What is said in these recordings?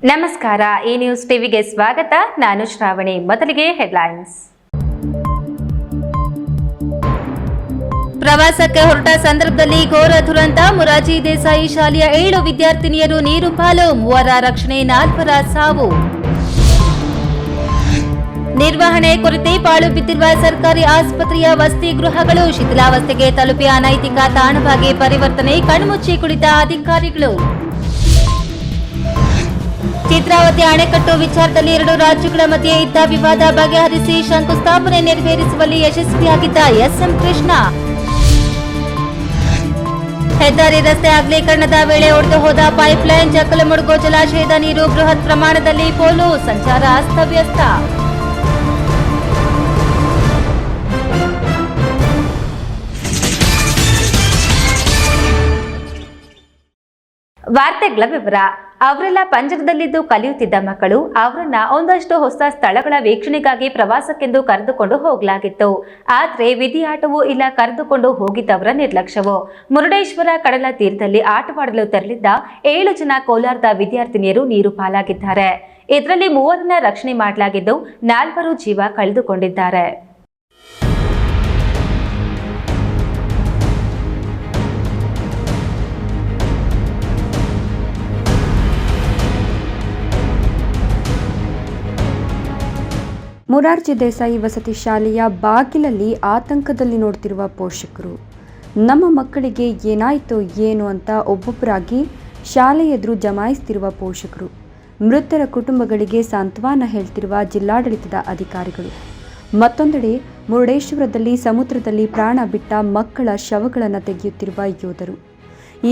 ನಮಸ್ಕಾರ, ಈ ನ್ಯೂಸ್ ಟಿವಿಗೆ ಸ್ವಾಗತ. ನಾನು ಶ್ರಾವಣಿ. ಮೊದಲಿಗೆ ಹೆಡ್ಲೈನ್ಸ್. ಪ್ರವಾಸಕ್ಕೆ ಹೊರಟ ಸಂದರ್ಭದಲ್ಲಿ ಘೋರ ದುರಂತ. ಮೊರಾರ್ಜಿ ದೇಸಾಯಿ ಶಾಲೆಯ 7 ವಿದ್ಯಾರ್ಥಿನಿಯರು ನೀರು ಪಾಲು. 3 ರಕ್ಷಣೆ, 4 ಸಾವು. ನಿರ್ವಹಣೆ ಕೊರತೆ, ಪಾಳು ಬಿದ್ದಿರುವ ಸರ್ಕಾರಿ ಆಸ್ಪತ್ರೆಯ ವಸತಿ ಗೃಹಗಳು ಶಿಥಿಲಾವಸ್ಥೆಗೆ ತಲುಪಿ ಅನೈತಿಕ ತಾಣವಾಗಿ ಪರಿವರ್ತನೆ. ಕಣ್ಮುಚ್ಚಿ ಕುಳಿತ ಅಧಿಕಾರಿಗಳು. ಚಿತ್ರಾವತಿ ಅಣೆಕಟ್ಟು ವಿಚಾರದಲ್ಲಿ 2 ರಾಜ್ಯಗಳ ಮಧ್ಯೆ ಇದ್ದ ವಿವಾದ ಬಗೆಹರಿಸಿ ಶಂಕುಸ್ಥಾಪನೆ ನೆರವೇರಿಸುವಲ್ಲಿ ಯಶಸ್ವಿಯಾಗಿದ್ದ ಎಸ್ಎಂ ಕೃಷ್ಣ. ಹೆದ್ದಾರಿ ರಸ್ತೆ ಅಗಲೀಕರಣದ ವೇಳೆ ಒಡೆದು ಹೋದ ಪೈಪ್ಲೈನ್. ಜಕ್ಕಲಮಡುಗು ಜಲಾಶಯದ ನೀರು ಬೃಹತ್ ಪ್ರಮಾಣದಲ್ಲಿ ಪೋಲು. ಸಂಚಾರ ಅಸ್ತವ್ಯಸ್ತ. ವಾರ್ತೆಗಳ ವಿವರ. ಅವರೆಲ್ಲ ಪಂಜರದಲ್ಲಿದ್ದು ಕಲಿಯುತ್ತಿದ್ದ ಮಕ್ಕಳು. ಅವರನ್ನ ಒಂದಷ್ಟು ಹೊಸ ಸ್ಥಳಗಳ ವೀಕ್ಷಣೆಗಾಗಿ ಪ್ರವಾಸಕ್ಕೆಂದು ಕರೆದುಕೊಂಡು ಹೋಗಲಾಗಿತ್ತು. ಆದರೆ ವಿಧಿಯಾಟವೂ ಇಲ್ಲ, ಕರೆದುಕೊಂಡು ಹೋಗಿದ್ದವರ ನಿರ್ಲಕ್ಷ್ಯವು. ಮುರುಡೇಶ್ವರ ಕಡಲ ತೀರದಲ್ಲಿ ಆಟವಾಡಲು ತೆರಳಿದ್ದ 7 ಜನ ಕೋಲಾರದ ವಿದ್ಯಾರ್ಥಿನಿಯರು ನೀರು ಪಾಲಾಗಿದ್ದಾರೆ. ಇದರಲ್ಲಿ 3 ರಕ್ಷಣೆ ಮಾಡಲಾಗಿದ್ದು 4 ಜೀವ ಕಳೆದುಕೊಂಡಿದ್ದಾರೆ. ಮೊರಾರ್ಜಿ ದೇಸಾಯಿ ವಸತಿ ಶಾಲೆಯ ಬಾಗಿಲಲ್ಲಿ ಆತಂಕದಲ್ಲಿ ನೋಡ್ತಿರುವ ಪೋಷಕರು. ನಮ್ಮ ಮಕ್ಕಳಿಗೆ ಏನಾಯಿತೋ ಏನು ಅಂತ ಒಬ್ಬೊಬ್ಬರಾಗಿ ಶಾಲೆ ಎದುರು ಜಮಾಯಿಸ್ತಿರುವ ಪೋಷಕರು. ಮೃತರ ಕುಟುಂಬಗಳಿಗೆ ಸಾಂತ್ವನ ಹೇಳ್ತಿರುವ ಜಿಲ್ಲಾಡಳಿತದ ಅಧಿಕಾರಿಗಳು. ಮತ್ತೊಂದೆಡೆ ಮುರುಡೇಶ್ವರದಲ್ಲಿ ಸಮುದ್ರದಲ್ಲಿ ಪ್ರಾಣ ಬಿಟ್ಟ ಮಕ್ಕಳ ಶವಗಳನ್ನು ತೆಗೆಯುತ್ತಿರುವ ಯೋಧರು.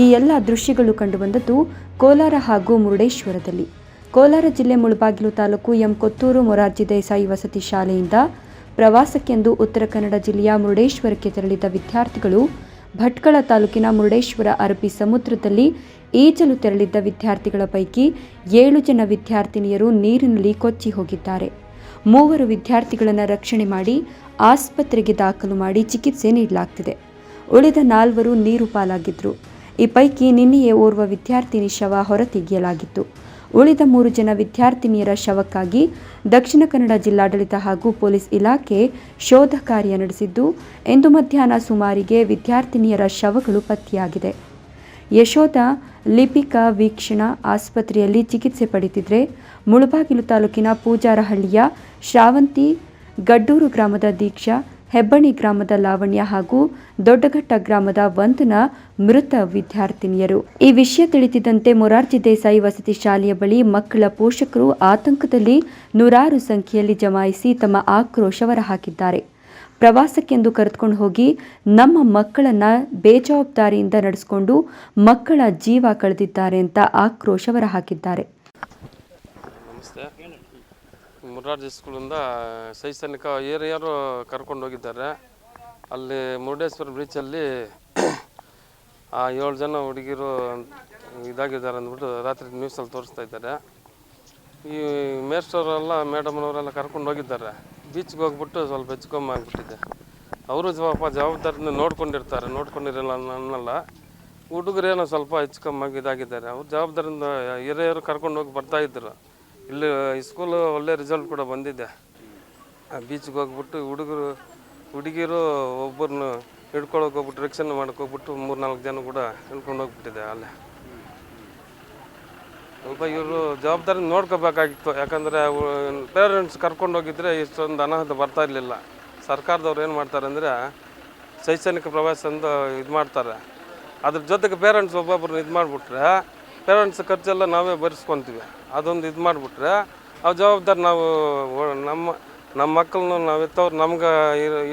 ಈ ಎಲ್ಲ ದೃಶ್ಯಗಳು ಕಂಡುಬಂದದ್ದು ಕೋಲಾರ ಹಾಗೂ ಮುರುಡೇಶ್ವರದಲ್ಲಿ. ಕೋಲಾರ ಜಿಲ್ಲೆ ಮುಳಬಾಗಿಲು ತಾಲೂಕು ಕೊತ್ತೂರು ಮೊರಾರ್ಜಿ ದೇಸಾಯಿ ವಸತಿ ಶಾಲೆಯಿಂದ ಪ್ರವಾಸಕ್ಕೆಂದು ಉತ್ತರ ಕನ್ನಡ ಜಿಲ್ಲೆಯ ಮುರುಡೇಶ್ವರಕ್ಕೆ ತೆರಳಿದ ವಿದ್ಯಾರ್ಥಿಗಳು ಭಟ್ಕಳ ತಾಲೂಕಿನ ಮುರುಡೇಶ್ವರ ಅರಬ್ಬಿ ಸಮುದ್ರದಲ್ಲಿ ಈಜಲು ತೆರಳಿದ್ದ ವಿದ್ಯಾರ್ಥಿಗಳ ಪೈಕಿ 7 ಜನ ವಿದ್ಯಾರ್ಥಿನಿಯರು ನೀರಿನಲ್ಲಿ ಕೊಚ್ಚಿ ಹೋಗಿದ್ದಾರೆ. 3 ವಿದ್ಯಾರ್ಥಿಗಳನ್ನು ರಕ್ಷಣೆ ಮಾಡಿ ಆಸ್ಪತ್ರೆಗೆ ದಾಖಲು ಮಾಡಿ ಚಿಕಿತ್ಸೆ ನೀಡಲಾಗ್ತಿದೆ. ಉಳಿದ 4 ನೀರು ಪಾಲಾಗಿದ್ರು. ಈ ಪೈಕಿ ನಿನ್ನೆಯೇ ಓರ್ವ ವಿದ್ಯಾರ್ಥಿನಿ ಶವ ಹೊರತೆಗೆಯಲಾಗಿತ್ತು. ಉಳಿದ 3 ಜನ ವಿದ್ಯಾರ್ಥಿನಿಯರ ಶವಕ್ಕಾಗಿ ದಕ್ಷಿಣ ಕನ್ನಡ ಜಿಲ್ಲಾಡಳಿತ ಹಾಗೂ ಪೊಲೀಸ್ ಇಲಾಖೆ ಶೋಧ ಕಾರ್ಯ ನಡೆಸಿದ್ದು, ಇಂದು ಮಧ್ಯಾಹ್ನ ಸುಮಾರಿಗೆ ವಿದ್ಯಾರ್ಥಿನಿಯರ ಶವಗಳು ಪತ್ತೆಯಾಗಿದೆ. ಯಶೋಧ ಲಿಪಿಕಾ ವೀಕ್ಷಣಾ ಆಸ್ಪತ್ರೆಯಲ್ಲಿ ಚಿಕಿತ್ಸೆ ಪಡೆದಿದ್ರೆ, ಮುಳಬಾಗಿಲು ತಾಲೂಕಿನ ಪೂಜಾರಹಳ್ಳಿಯ ಶ್ರಾವಂತಿ, ಗಡ್ಡೂರು ಗ್ರಾಮದ ದೀಕ್ಷಾ, ಹೆಬ್ಬಣಿ ಗ್ರಾಮದ ಲಾವಣ್ಯ ಹಾಗೂ ದೊಡ್ಡಘಟ್ಟ ಗ್ರಾಮದ ವಂದನಾ ಮೃತ ವಿದ್ಯಾರ್ಥಿನಿಯರು. ಈ ವಿಷಯ ತಿಳಿದಿದ್ದಂತೆ ಮೊರಾರ್ಜಿ ದೇಸಾಯಿ ವಸತಿ ಶಾಲೆಯ ಬಳಿ ಮಕ್ಕಳ ಪೋಷಕರು ಆತಂಕದಲ್ಲಿ 100 ಸಂಖ್ಯೆಯಲ್ಲಿ ಜಮಾಯಿಸಿ ತಮ್ಮ ಆಕ್ರೋಶ ಹೊರಹಾಕಿದ್ದಾರೆ. ಪ್ರವಾಸಕ್ಕೆಂದು ಕರೆದುಕೊಂಡು ಹೋಗಿ ನಮ್ಮ ಮಕ್ಕಳನ್ನ ಬೇಜವಾಬ್ದಾರಿಯಿಂದ ನಡೆಸಿಕೊಂಡು ಮಕ್ಕಳ ಜೀವ ಕಳೆದಿದ್ದಾರೆ ಅಂತ ಆಕ್ರೋಶ ಹೊರಹಾಕಿದ್ದಾರೆ. ಮೊರಾರ್ಜಿ ಸ್ಕೂಲಿಂದ ಶೈಕ್ಷಣಿಕ ಏರಿಯಾರು ಕರ್ಕೊಂಡು ಹೋಗಿದ್ದಾರೆ. ಅಲ್ಲಿ ಮುರುಡೇಶ್ವರ ಬ್ರೀಚಲ್ಲಿ 7 ಜನ ಹುಡುಗಿರು ಇದಾಗಿದ್ದಾರೆ ಅಂದ್ಬಿಟ್ಟು ರಾತ್ರಿ ನ್ಯೂಸಲ್ಲಿ ತೋರಿಸ್ತಾ ಇದ್ದಾರೆ. ಈ ಮೇಸ್ಟವರೆಲ್ಲ ಮೇಡಮ್ನವರೆಲ್ಲ ಕರ್ಕೊಂಡು ಹೋಗಿದ್ದಾರೆ. ಬೀಚ್ಗೆ ಹೋಗ್ಬಿಟ್ಟು ಸ್ವಲ್ಪ ಹೆಚ್ಚುಕಮ್ಮಿ ಆಗಿಬಿಟ್ಟಿದೆ. ಅವರು ಜವಾಬ್ದಾರಿಯಿಂದ ನೋಡ್ಕೊಂಡಿರಲ್ಲ ಅನ್ನಲ್ಲ. ಹುಡುಗರೇನೋ ಸ್ವಲ್ಪ ಹೆಚ್ಚುಕಮ್ಮಾಗಿ ಇದಾಗಿದ್ದಾರೆ. ಅವ್ರು ಜವಾಬ್ದಾರಿಯಿಂದ ಹಿರಿಯರು ಕರ್ಕೊಂಡು ಹೋಗಿ ಬರ್ತಾಯಿದ್ರು. ಇಲ್ಲಿ ಸ್ಕೂಲು ಒಳ್ಳೆ ರಿಸಲ್ಟ್ ಕೂಡ ಬಂದಿದೆ. ಬೀಚ್ಗೆ ಹೋಗ್ಬಿಟ್ಟು ಹುಡುಗಿರು ಒಬ್ಬರನ್ನು ಹಿಡ್ಕೊಳಕ್ಕೆ ಹೋಗ್ಬಿಟ್ಟು ರಕ್ಷಣೆ ಹೋಗ್ಬಿಟ್ಟು 3-4 ಜನ ಕೂಡ ಹಿಡ್ಕೊಂಡು ಹೋಗ್ಬಿಟ್ಟಿದೆ. ಅಲ್ಲೇ ಸ್ವಲ್ಪ ಇವರು ಜವಾಬ್ದಾರಿ ನೋಡ್ಕೋಬೇಕಾಗಿತ್ತು. ಯಾಕಂದರೆ ಪೇರೆಂಟ್ಸ್ ಕರ್ಕೊಂಡು ಹೋಗಿದ್ರೆ ಇಷ್ಟೊಂದು ಅನಾಹುತ ಬರ್ತಾ ಇರಲಿಲ್ಲ. ಸರ್ಕಾರದವ್ರು ಏನು ಮಾಡ್ತಾರೆ ಅಂದರೆ ಶೈಕ್ಷಣಿಕ ಪ್ರವಾಸ ಅಂತ ಇದು ಮಾಡ್ತಾರೆ. ಅದ್ರ ಜೊತೆಗೆ ಪೇರೆಂಟ್ಸ್ ಒಬ್ಬೊಬ್ಬರನ್ನ ಇದು ಮಾಡಿಬಿಟ್ರೆ ಪೇರೆಂಟ್ಸ್ ಖರ್ಚೆಲ್ಲ ನಾವೇ ಭರಿಸ್ಕೊತೀವಿ. ಅದೊಂದು ಇದು ಮಾಡಿಬಿಟ್ರೆ ಆ ಜವಾಬ್ದಾರಿ ನಾವು ನಮ್ಮ ಮಕ್ಕಳನ್ನು ನಾವು ಎತ್ತವ್ರು ನಮ್ಗೆ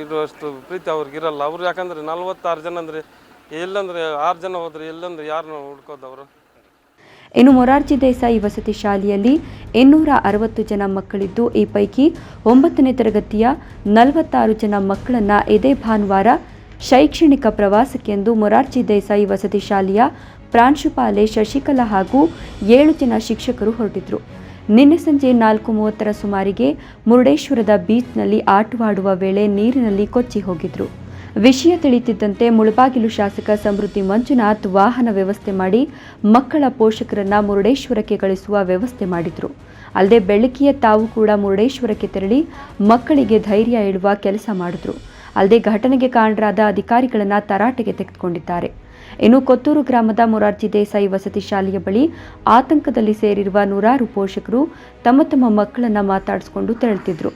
ಇರುವಷ್ಟು ಪ್ರೀತಿ ಅವ್ರಿಗಿರಲ್ಲ. ಅವ್ರು ಯಾಕಂದರೆ 46 ಜನ ಅಂದರೆ ಎಲ್ಲಂದರೆ 6 ಜನ ಹೋದ್ರೆ ಎಲ್ಲಂದ್ರೆ ಯಾರನ್ನ ಹುಡ್ಕೋದವರು. ಇನ್ನು ಮೊರಾರ್ಜಿ ದೇಸಾಯಿ ವಸತಿ ಶಾಲೆಯಲ್ಲಿ 260 ಜನ ಮಕ್ಕಳಿದ್ದು, ಈ ಪೈಕಿ 9ನೇ ತರಗತಿಯ 46 ಜನ ಮಕ್ಕಳನ್ನು ಇದೇ ಭಾನುವಾರ ಶೈಕ್ಷಣಿಕ ಪ್ರವಾಸಕ್ಕೆಂದು ಮೊರಾರ್ಜಿ ದೇಸಾಯಿ ವಸತಿ ಶಾಲೆಯ ಪ್ರಾಂಶುಪಾಲೆ ಶಶಿಕಲಾ ಹಾಗೂ 7 ಜನ ಶಿಕ್ಷಕರು ಹೊರಟಿದ್ರು. ನಿನ್ನೆ ಸಂಜೆ 4:30 ಸುಮಾರಿಗೆ ಮುರುಡೇಶ್ವರದ ಬೀಚ್ನಲ್ಲಿ ಆಟವಾಡುವ ವೇಳೆ ನೀರಿನಲ್ಲಿ ಕೊಚ್ಚಿ ಹೋಗಿದ್ರು. ವಿಷಯ ತಿಳಿಯುತ್ತಿದ್ದಂತೆ ಮುಳಬಾಗಿಲು ಶಾಸಕ ಸಮೃದ್ಧಿ ಮಂಜುನಾಥ್ ವಾಹನ ವ್ಯವಸ್ಥೆ ಮಾಡಿ ಮಕ್ಕಳ ಪೋಷಕರನ್ನ ಮುರುಡೇಶ್ವರಕ್ಕೆ ಕಳಿಸುವ ವ್ಯವಸ್ಥೆ ಮಾಡಿದ್ರು. ಅಲ್ಲದೆ ಬೆಳಗ್ಗೆಯೇ ತಾವು ಕೂಡ ಮುರುಡೇಶ್ವರಕ್ಕೆ ತೆರಳಿ ಮಕ್ಕಳಿಗೆ ಧೈರ್ಯ ಹೇಳುವ ಕೆಲಸ ಮಾಡಿದ್ರು. ಅಲ್ಲದೆ ಘಟನೆಗೆ ಕಾರಣರಾದ ಅಧಿಕಾರಿಗಳನ್ನ ತರಾಟೆಗೆ ತೆಗೆದುಕೊಂಡಿದ್ದಾರೆ. ಇನ್ನು ಕೊತ್ತೂರು ಗ್ರಾಮದ ಮೊರಾರ್ಜಿ ದೇಸಾಯಿ ವಸತಿ ಶಾಲೆಯ ಬಳಿ ಆತಂಕದಲ್ಲಿ ಸೇರಿರುವ ನೂರಾರು ಪೋಷಕರು ತಮ್ಮ ತಮ್ಮ ಮಕ್ಕಳನ್ನ ಮಾತಾಡಿಸಿಕೊಂಡು ತೆರಳುತ್ತಿದ್ರು.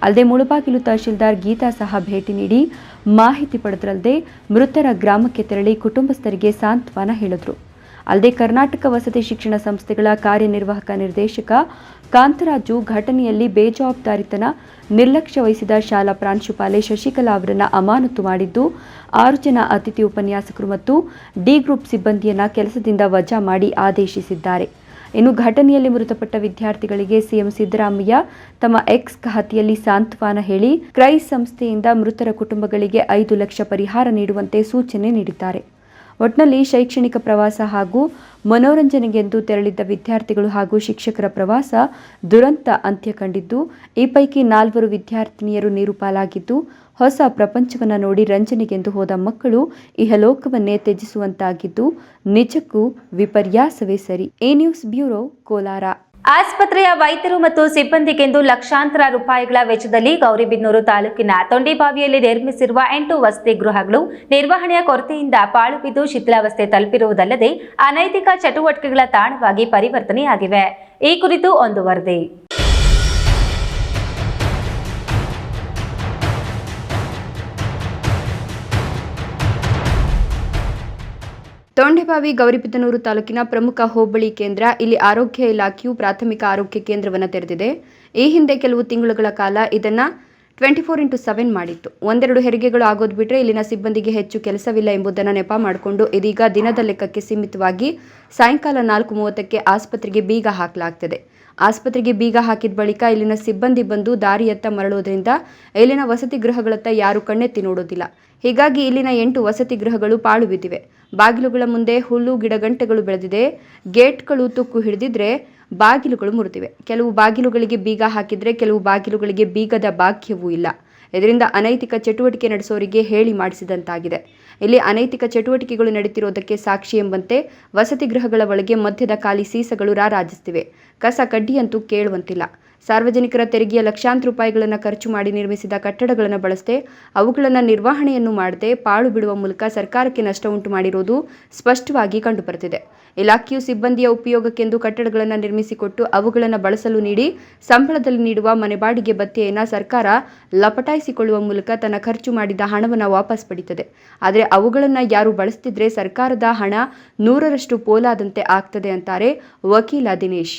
ಅಲ್ಲದೆ ಮುಳಬಾಗಿಲು ತಹಶೀಲ್ದಾರ್ ಗೀತಾ ಸಹ ಭೇಟಿ ನೀಡಿ ಮಾಹಿತಿ ಪಡೆದರಲ್ಲದೆ ಮೃತರ ಗ್ರಾಮಕ್ಕೆ ತೆರಳಿ ಕುಟುಂಬಸ್ಥರಿಗೆ ಸಾಂತ್ವನ ಹೇಳಿದ್ರು. ಅಲ್ಲದೆ ಕರ್ನಾಟಕ ವಸತಿ ಶಿಕ್ಷಣ ಸಂಸ್ಥೆಗಳ ಕಾರ್ಯನಿರ್ವಾಹಕ ನಿರ್ದೇಶಕ ಕಾಂತರಾಜು ಘಟನೆಯಲ್ಲಿ ಬೇಜವಾಬ್ದಾರಿತನ ನಿರ್ಲಕ್ಷ್ಯ ವಹಿಸಿದ ಶಾಲಾ ಪ್ರಾಂಶುಪಾಲೆ ಶಶಿಕಲಾ ಅವರನ್ನು ಅಮಾನತು ಮಾಡಿದ್ದು 6 ಜನ ಅತಿಥಿ ಉಪನ್ಯಾಸಕರು ಮತ್ತು ಡಿ ಗ್ರೂಪ್ ಸಿಬ್ಬಂದಿಯನ್ನ ಕೆಲಸದಿಂದ ವಜಾ ಮಾಡಿ ಆದೇಶಿಸಿದ್ದಾರೆ. ಇನ್ನು ಘಟನೆಯಲ್ಲಿ ಮೃತಪಟ್ಟ ವಿದ್ಯಾರ್ಥಿಗಳಿಗೆ ಸಿಎಂ ಸಿದ್ದರಾಮಯ್ಯ ತಮ್ಮ ಎಕ್ಸ್ ಖಾತೆಯಲ್ಲಿ ಸಾಂತ್ವನ ಹೇಳಿ ಕ್ರೈಸ್ ಸಂಸ್ಥೆಯಿಂದ ಮೃತರ ಕುಟುಂಬಗಳಿಗೆ 5 ಲಕ್ಷ ಪರಿಹಾರ ನೀಡುವಂತೆ ಸೂಚನೆ ನೀಡಿದ್ದಾರೆ. ಒಟ್ನಲ್ಲಿ ಶೈಕ್ಷಣಿಕ ಪ್ರವಾಸ ಹಾಗೂ ಮನೋರಂಜನೆಗೆಂದು ತೆರಳಿದ್ದ ವಿದ್ಯಾರ್ಥಿಗಳು ಹಾಗೂ ಶಿಕ್ಷಕರ ಪ್ರವಾಸ ದುರಂತ ಅಂತ್ಯ ಕಂಡಿದ್ದು, ಈ ಪೈಕಿ 4 ವಿದ್ಯಾರ್ಥಿನಿಯರು ನೀರು ಪಾಲಾಗಿದ್ದು, ಹೊಸ ಪ್ರಪಂಚವನ್ನು ನೋಡಿ ರಂಜನೆಗೆಂದು ಹೋದ ಮಕ್ಕಳು ಇಹಲೋಕವನ್ನೇ ತ್ಯಜಿಸುವಂತಾಗಿದ್ದು ನಿಜಕ್ಕೂ ವಿಪರ್ಯಾಸವೇ ಸರಿ. A news bureau, Kolar. ಆಸ್ಪತ್ರೆಯ ವೈದ್ಯರು ಮತ್ತು ಸಿಬ್ಬಂದಿಗೆಂದು ಲಕ್ಷಾಂತರ ರೂಪಾಯಿಗಳ ವೆಚ್ಚದಲ್ಲಿ ಗೌರಿಬಿದನೂರು ತಾಲೂಕಿನ ತೊಂಡಿಬಾವಿಯಲ್ಲಿ ನಿರ್ಮಿಸಿರುವ 8 ವಸತಿ ಗೃಹಗಳು ನಿರ್ವಹಣೆಯ ಕೊರತೆಯಿಂದ ಪಾಳು ಬಿದ್ದು ಶಿಥಿಲಾವಸ್ಥೆ ತಲುಪಿರುವುದಲ್ಲದೆ ಅನೈತಿಕ ಚಟುವಟಿಕೆಗಳ ತಾಣವಾಗಿ ಪರಿವರ್ತನೆಯಾಗಿವೆ. ಈ ಕುರಿತು ಒಂದು ವರದಿ. ತೊಂಡೆಬಾವಿ ಗೌರಿಬಿದನೂರು ತಾಲೂಕಿನ ಪ್ರಮುಖ ಹೋಬಳಿ ಕೇಂದ್ರ. ಇಲ್ಲಿ ಆರೋಗ್ಯ ಇಲಾಖೆಯು ಪ್ರಾಥಮಿಕ ಆರೋಗ್ಯ ಕೇಂದ್ರವನ್ನು ತೆರೆದಿದೆ. ಈ ಹಿಂದೆ ಕೆಲವು ತಿಂಗಳುಗಳ ಕಾಲ ಇದನ್ನು 24x7 ಮಾಡಿತ್ತು. ಒಂದೆರಡು ಹೆರಿಗೆಗಳು ಆಗೋದು ಬಿಟ್ಟರೆ ಇಲ್ಲಿನ ಸಿಬ್ಬಂದಿಗೆ ಹೆಚ್ಚು ಕೆಲಸವಿಲ್ಲ ಎಂಬುದನ್ನು ನೆಪ ಮಾಡಿಕೊಂಡು ಇದೀಗ ದಿನದ ಲೆಕ್ಕಕ್ಕೆ ಸೀಮಿತವಾಗಿ ಸಾಯಂಕಾಲ 4:30ಕ್ಕೆ ಆಸ್ಪತ್ರೆಗೆ ಬೀಗ ಹಾಕಲಾಗ್ತದೆ. ಆಸ್ಪತ್ರೆಗೆ ಬೀಗ ಹಾಕಿದ ಬಳಿಕ ಇಲ್ಲಿನ ಸಿಬ್ಬಂದಿ ಬಂದು ದಾರಿಯತ್ತ ಮರಳೋದ್ರಿಂದ ಇಲ್ಲಿನ ವಸತಿ ಗೃಹಗಳತ್ತ ಯಾರು ಕಣ್ಣೆತ್ತಿ ನೋಡೋದಿಲ್ಲ. ಹೀಗಾಗಿ ಇಲ್ಲಿನ 8 ವಸತಿ ಗೃಹಗಳು ಪಾಳು ಬಿದ್ದಿವೆ. ಬಾಗಿಲುಗಳ ಮುಂದೆ ಹುಲ್ಲು ಗಿಡಗಂಟೆಗಳು ಬೆಳೆದಿದೆ. ಗೇಟ್ಗಳು ತುಕ್ಕು ಹಿಡಿದಿದ್ರೆ ಬಾಗಿಲುಗಳು ಮುರಿದಿವೆ. ಕೆಲವು ಬಾಗಿಲುಗಳಿಗೆ ಬೀಗ ಹಾಕಿದ್ರೆ ಕೆಲವು ಬಾಗಿಲುಗಳಿಗೆ ಬೀಗದ ಭಾಗ್ಯವೂ ಇಲ್ಲ. ಇದರಿಂದ ಅನೈತಿಕ ಚಟುವಟಿಕೆ ನಡೆಸೋರಿಗೆ ಹೇಳಿ ಮಾಡಿಸಿದಂತಾಗಿದೆ. ಇಲ್ಲಿ ಅನೈತಿಕ ಚಟುವಟಿಕೆಗಳು ನಡೀತಿರೋದಕ್ಕೆ ಸಾಕ್ಷಿ ಎಂಬಂತೆ ವಸತಿ ಗೃಹಗಳ ಒಳಗೆ ಮಧ್ಯದ ಖಾಲಿ ಸೀಸಗಳು ರಾರಾಜಿಸುತ್ತಿವೆ. ಕಸ ಕಡ್ಡಿಯಂತೂ ಕೇಳುವಂತಿಲ್ಲ. ಸಾರ್ವಜನಿಕರ ತೆರಿಗೆಯ ಲಕ್ಷಾಂತರ ರೂಪಾಯಿಗಳನ್ನು ಖರ್ಚು ಮಾಡಿ ನಿರ್ಮಿಸಿದ ಕಟ್ಟಡಗಳನ್ನು ಬಳಸದೆ ಅವುಗಳನ್ನು ನಿರ್ವಹಣೆಯನ್ನು ಮಾಡದೆ ಪಾಳು ಬಿಡುವ ಮೂಲಕ ಸರ್ಕಾರಕ್ಕೆ ನಷ್ಟ ಉಂಟು ಮಾಡಿರುವುದು ಸ್ಪಷ್ಟವಾಗಿ ಕಂಡುಬರುತ್ತಿದೆ. ಇಲಾಖೆಯು ಸಿಬ್ಬಂದಿಯ ಉಪಯೋಗಕ್ಕೆಂದು ಕಟ್ಟಡಗಳನ್ನು ನಿರ್ಮಿಸಿಕೊಟ್ಟು ಅವುಗಳನ್ನು ಬಳಸಲು ನೀಡಿ ಸಂಬಳದಲ್ಲಿ ನೀಡುವ ಮನೆ ಬಾಡಿಗೆ ಭತ್ಯೆಯನ್ನು ಸರ್ಕಾರ ಲಪಟಾಯಿಸಿಕೊಳ್ಳುವ ಮೂಲಕ ತನ್ನ ಖರ್ಚು ಮಾಡಿದ ಹಣವನ್ನು ವಾಪಸ್ ಪಡೀತದೆ. ಆದರೆ ಅವುಗಳನ್ನು ಯಾರು ಬಳಸ್ತಿದ್ರೆ ಸರ್ಕಾರದ ಹಣ 100ರಷ್ಟು ಪೋಲಾದಂತೆ ಆಗ್ತದೆ ಅಂತಾರೆ ವಕೀಲ ದಿನೇಶ್.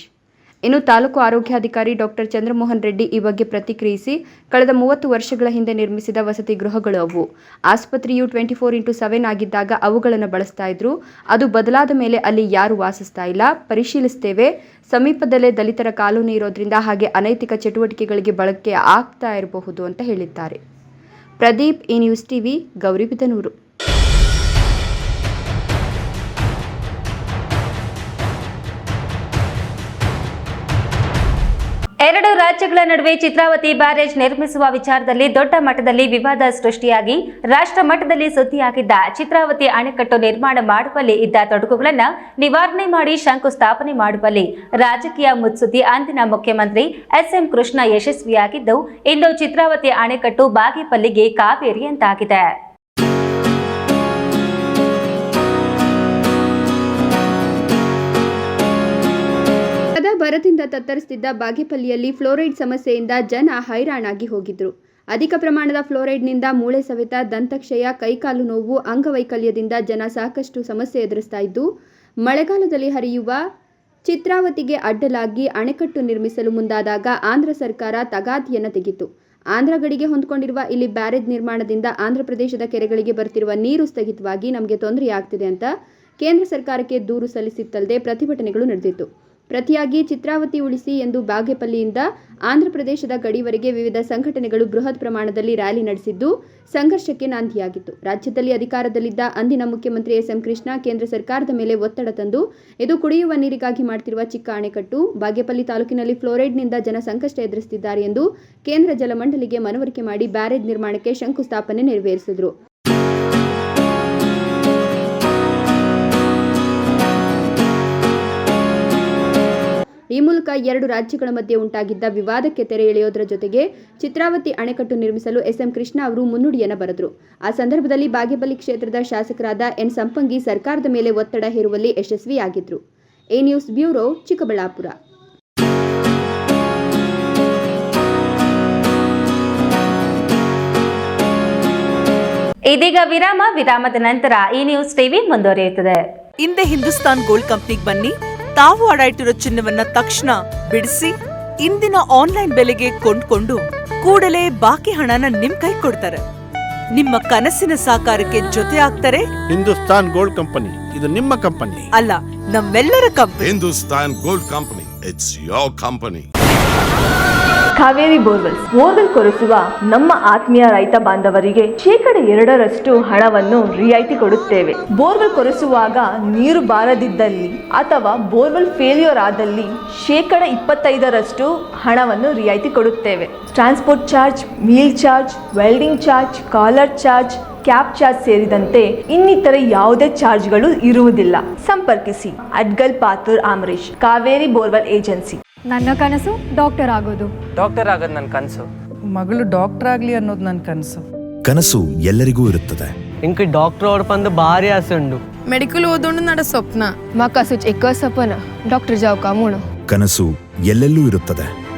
ಇನ್ನು ತಾಲೂಕು ಆರೋಗ್ಯಾಧಿಕಾರಿ ಡಾಕ್ಟರ್ ಚಂದ್ರಮೋಹನ್ ರೆಡ್ಡಿ ಈ ಬಗ್ಗೆ ಪ್ರತಿಕ್ರಿಯಿಸಿ, ಕಳೆದ 30 ವರ್ಷಗಳ ಹಿಂದೆ ನಿರ್ಮಿಸಿದ ವಸತಿ ಗೃಹಗಳು ಅವು. ಆಸ್ಪತ್ರೆಯು 24x7 ಆಗಿದ್ದಾಗ ಅವುಗಳನ್ನು ಬಳಸ್ತಾ ಇದ್ರು. ಅದು ಬದಲಾದ ಮೇಲೆ ಅಲ್ಲಿ ಯಾರು ವಾಸಿಸ್ತಾ ಇಲ್ಲ. ಪರಿಶೀಲಿಸ್ತೇವೆ. ಸಮೀಪದಲ್ಲೇ ದಲಿತರ ಕಾಲೋನಿ ಇರೋದ್ರಿಂದ ಹಾಗೆ ಅನೈತಿಕ ಚಟುವಟಿಕೆಗಳಿಗೆ ಬಳಕೆ ಆಗ್ತಾ ಇರಬಹುದು ಅಂತ ಹೇಳಿದ್ದಾರೆ. ಪ್ರದೀಪ್, ಈ ನ್ಯೂಸ್ ಟಿವಿ, ಗೌರಿಬಿದನೂರು. ಎರಡು ರಾಜ್ಯಗಳ ನಡುವೆ ಚಿತ್ರಾವತಿ ಬ್ಯಾರೇಜ್ ನಿರ್ಮಿಸುವ ವಿಚಾರದಲ್ಲಿ ದೊಡ್ಡ ಮಟ್ಟದಲ್ಲಿ ವಿವಾದ ಸೃಷ್ಟಿಯಾಗಿ ರಾಷ್ಟ್ರ ಮಟ್ಟದಲ್ಲಿ ಸುದ್ದಿಯಾಗಿದ್ದ ಚಿತ್ರಾವತಿ ಅಣೆಕಟ್ಟು ನಿರ್ಮಾಣ ಮಾಡುವಲ್ಲಿ ಇದ್ದ ತೊಡಕುಗಳನ್ನು ನಿವಾರಣೆ ಮಾಡಿ ಶಂಕುಸ್ಥಾಪನೆ ಮಾಡುವಲ್ಲಿ ರಾಜಕೀಯ ಮುತ್ಸುದ್ದಿ ಅಂದಿನ ಮುಖ್ಯಮಂತ್ರಿ ಎಸ್ಎಂ ಕೃಷ್ಣ ಯಶಸ್ವಿಯಾಗಿದ್ದು, ಇಂದು ಚಿತ್ರಾವತಿ ಅಣೆಕಟ್ಟು ಬಾಗೇಪಲ್ಲಿಗೆ ಕಾವೇರಿಯಂತಾಗಿದೆ. ಬರದಿಂದ ತತ್ತರಿಸುತ್ತಿದ್ದ ಬಾಗೇಪಲ್ಲಿಯಲ್ಲಿ ಫ್ಲೋರೈಡ್ ಸಮಸ್ಯೆಯಿಂದ ಜನ ಹೈರಾಣಾಗಿ ಹೋಗಿದ್ರು. ಅಧಿಕ ಪ್ರಮಾಣದ ಫ್ಲೋರೈಡ್ನಿಂದ ಮೂಳೆ ಸವೆತ, ದಂತಕ್ಷಯ, ಕೈಕಾಲು ನೋವು, ಅಂಗವೈಕಲ್ಯದಿಂದ ಜನ ಸಾಕಷ್ಟು ಸಮಸ್ಯೆ ಎದುರಿಸ್ತಾ ಇದ್ದು, ಮಳೆಗಾಲದಲ್ಲಿ ಹರಿಯುವ ಚಿತ್ರಾವತಿಗೆ ಅಡ್ಡಲಾಗಿ ಅಣೆಕಟ್ಟು ನಿರ್ಮಿಸಲು ಮುಂದಾದಾಗ ಆಂಧ್ರ ಸರ್ಕಾರ ತಗಾದಿಯನ್ನು ತೆಗೆಯಿತು. ಆಂಧ್ರ ಗಡಿಗೆ ಹೊಂದಿಕೊಂಡಿರುವ ಇಲ್ಲಿ ಬ್ಯಾರೇಜ್ ನಿರ್ಮಾಣದಿಂದ ಆಂಧ್ರ ಪ್ರದೇಶದ ಕೆರೆಗಳಿಗೆ ಬರ್ತಿರುವ ನೀರು ಸ್ಥಗಿತವಾಗಿ ನಮಗೆ ತೊಂದರೆಯಾಗ್ತಿದೆ ಅಂತ ಕೇಂದ್ರ ಸರ್ಕಾರಕ್ಕೆ ದೂರು ಸಲ್ಲಿಸಿತ್ತಲ್ಲದೆ ಪ್ರತಿಭಟನೆಗಳು ನಡೆದಿತ್ತು. ಪ್ರತಿಯಾಗಿ ಚಿತ್ರಾವತಿ ಉಳಿಸಿ ಎಂದು ಬಾಗೇಪಲ್ಲಿಯಿಂದ ಆಂಧ್ರ ಪ್ರದೇಶದ ಗಡಿವರೆಗೆ ವಿವಿಧ ಸಂಘಟನೆಗಳು ಬೃಹತ್ ಪ್ರಮಾಣದಲ್ಲಿ ರ್ಯಾಲಿ ನಡೆಸಿದ್ದು ಸಂಘರ್ಷಕ್ಕೆ ನಾಂದಿಯಾಗಿತ್ತು. ರಾಜ್ಯದಲ್ಲಿ ಅಧಿಕಾರದಲ್ಲಿದ್ದ ಅಂದಿನ ಮುಖ್ಯಮಂತ್ರಿ ಎಸ್ಎಂ ಕೃಷ್ಣ ಕೇಂದ್ರ ಸರ್ಕಾರದ ಮೇಲೆ ಒತ್ತಡ ತಂದು ಇದು ಕುಡಿಯುವ ನೀರಿಗಾಗಿ ಮಾಡ್ತಿರುವ ಚಿಕ್ಕ ಅಣೆಕಟ್ಟು, ಬಾಗೇಪಲ್ಲಿ ತಾಲೂಕಿನಲ್ಲಿ ಫ್ಲೋರೈಡ್ನಿಂದ ಜನ ಸಂಕಷ್ಟ ಎದುರಿಸುತ್ತಿದ್ದಾರೆ ಎಂದು ಕೇಂದ್ರ ಜಲಮಂಡಳಿಗೆ ಮನವರಿಕೆ ಮಾಡಿ ಬ್ಯಾರೇಜ್ ನಿರ್ಮಾಣಕ್ಕೆ ಶಂಕುಸ್ಥಾಪನೆ ನೆರವೇರಿಸಿದರು. ಈ ಮೂಲಕ 2 ರಾಜ್ಯಗಳ ಮಧ್ಯೆ ಉಂಟಾಗಿದ್ದ ವಿವಾದಕ್ಕೆ ತೆರೆ ಎಳೆಯೋದರ ಜೊತೆಗೆ ಚಿತ್ರಾವತಿ ಅಣೆಕಟ್ಟು ನಿರ್ಮಿಸಲು ಎಸ್ಎಂ ಕೃಷ್ಣ ಅವರು ಮುನ್ನುಡಿಯನ್ನು ಬರೆದರು. ಆ ಸಂದರ್ಭದಲ್ಲಿ ಬಾಗೇಪಲ್ಲಿ ಕ್ಷೇತ್ರದ ಶಾಸಕರಾದ ಎನ್ ಸಂಪಂಗಿ ಸರ್ಕಾರದ ಮೇಲೆ ಒತ್ತಡ ಹೇರುವಲ್ಲಿ ಯಶಸ್ವಿಯಾಗಿದ್ರು. A news bureau, Chikkaballapur. ಇದೀಗ ವಿರಾಮದ ನಂತರ ಈ ನ್ಯೂಸ್ ಟಿವಿ ಮುಂದುವರಿಯುತ್ತದೆ. ಹಿಂದೆ ಹಿಂದೂಸ್ತಾನ್ ಗೋಲ್ಡ್ ಕಂಪ್ನಿಗೆ ಬನ್ನಿ. ತಾವು ಅಡ ಇಟ್ಟಿರೋ ಚಿನ್ನವನ್ನ ತಕ್ಷಣ ಬಿಡಿಸಿ ಇಂದಿನ ಆನ್ಲೈನ್ ಬೆಲೆಗೆ ಕೊಂಡ್ಕೊಂಡು ಕೂಡಲೇ ಬಾಕಿ ಹಣನ ನಿಮ್ ಕೈ ಕೊಡ್ತಾರೆ. ನಿಮ್ಮ ಕನಸಿನ ಸಾಕಾರಕ್ಕೆ ಜೊತೆ ಆಗ್ತಾರೆ. ಹಿಂದೂಸ್ತಾನ್ ಗೋಲ್ಡ್ ಕಂಪನಿ, ಇದು ನಿಮ್ಮ ಕಂಪನಿ ಅಲ್ಲ, ನಮ್ಮೆಲ್ಲರ company. Hindustan gold company, it's your company. Kaveri borewell ಕೊರೆಸುವ ನಮ್ಮ ಆತ್ಮೀಯ ರೈತ ಬಾಂಧವರಿಗೆ 2% ಹಣವನ್ನು ರಿಯಾಯಿತಿ ಕೊಡುತ್ತೇವೆ. ಬೋರ್ವೆಲ್ ಕೊರೆಸುವಾಗ ನೀರು ಬಾರದಿದ್ದಲ್ಲಿ ಅಥವಾ ಬೋರ್ವೆಲ್ ಫೇಲ್ಯೂರ್ ಆದಲ್ಲಿ 25% ಹಣವನ್ನು ರಿಯಾಯಿತಿ ಕೊಡುತ್ತೇವೆ. Transport charge, meal charge, welding charge, collar charge, cab charge ಸೇರಿದಂತೆ ಇನ್ನಿತರೆ ಯಾವುದೇ ಚಾರ್ಜ್ಗಳು ಇರುವುದಿಲ್ಲ. ಸಂಪರ್ಕಿಸಿ ಅಡ್ಗಲ್ ಪಾತೂರ್ ಆಮರೇಶ್, ಕಾವೇರಿ ಬೋರ್ವೆಲ್ ಏಜೆನ್ಸಿ. ನನ್ನ ಕನಸು ಡಾಕ್ಟರ್ ಆಗೋದು. ಡಾಕ್ಟರ್ ಆಗೋದು ನನ್ನ ಕನಸು. ಮಗಳು ಡಾಕ್ಟರ್ ಆಗ್ಲಿ ಅನ್ನೋದು ನನ್ನ ಕನಸು. ಕನಸು ಎಲ್ಲರಿಗೂ ಇರುತ್ತದೆ. ಇಂಕ ಡಾಕ್ಟರ್ ಓಡ್ಪಂದು ಭಾರಿ ಆಸೆ ಉಂಡು. ಮೆಡಿಕಲ್ ಓದೋಣ ನಡ ಸ್ವಪ್ನ. ಮಕ್ಕಸು ಚಿಕ್ಕ ಸಪನ ಡಾಕ್ಟರ್ ಜಾವ್ ಕಾಮೂಣ. ಕನಸು ಎಲ್ಲೆಲ್ಲೂ ಇರುತ್ತದೆ.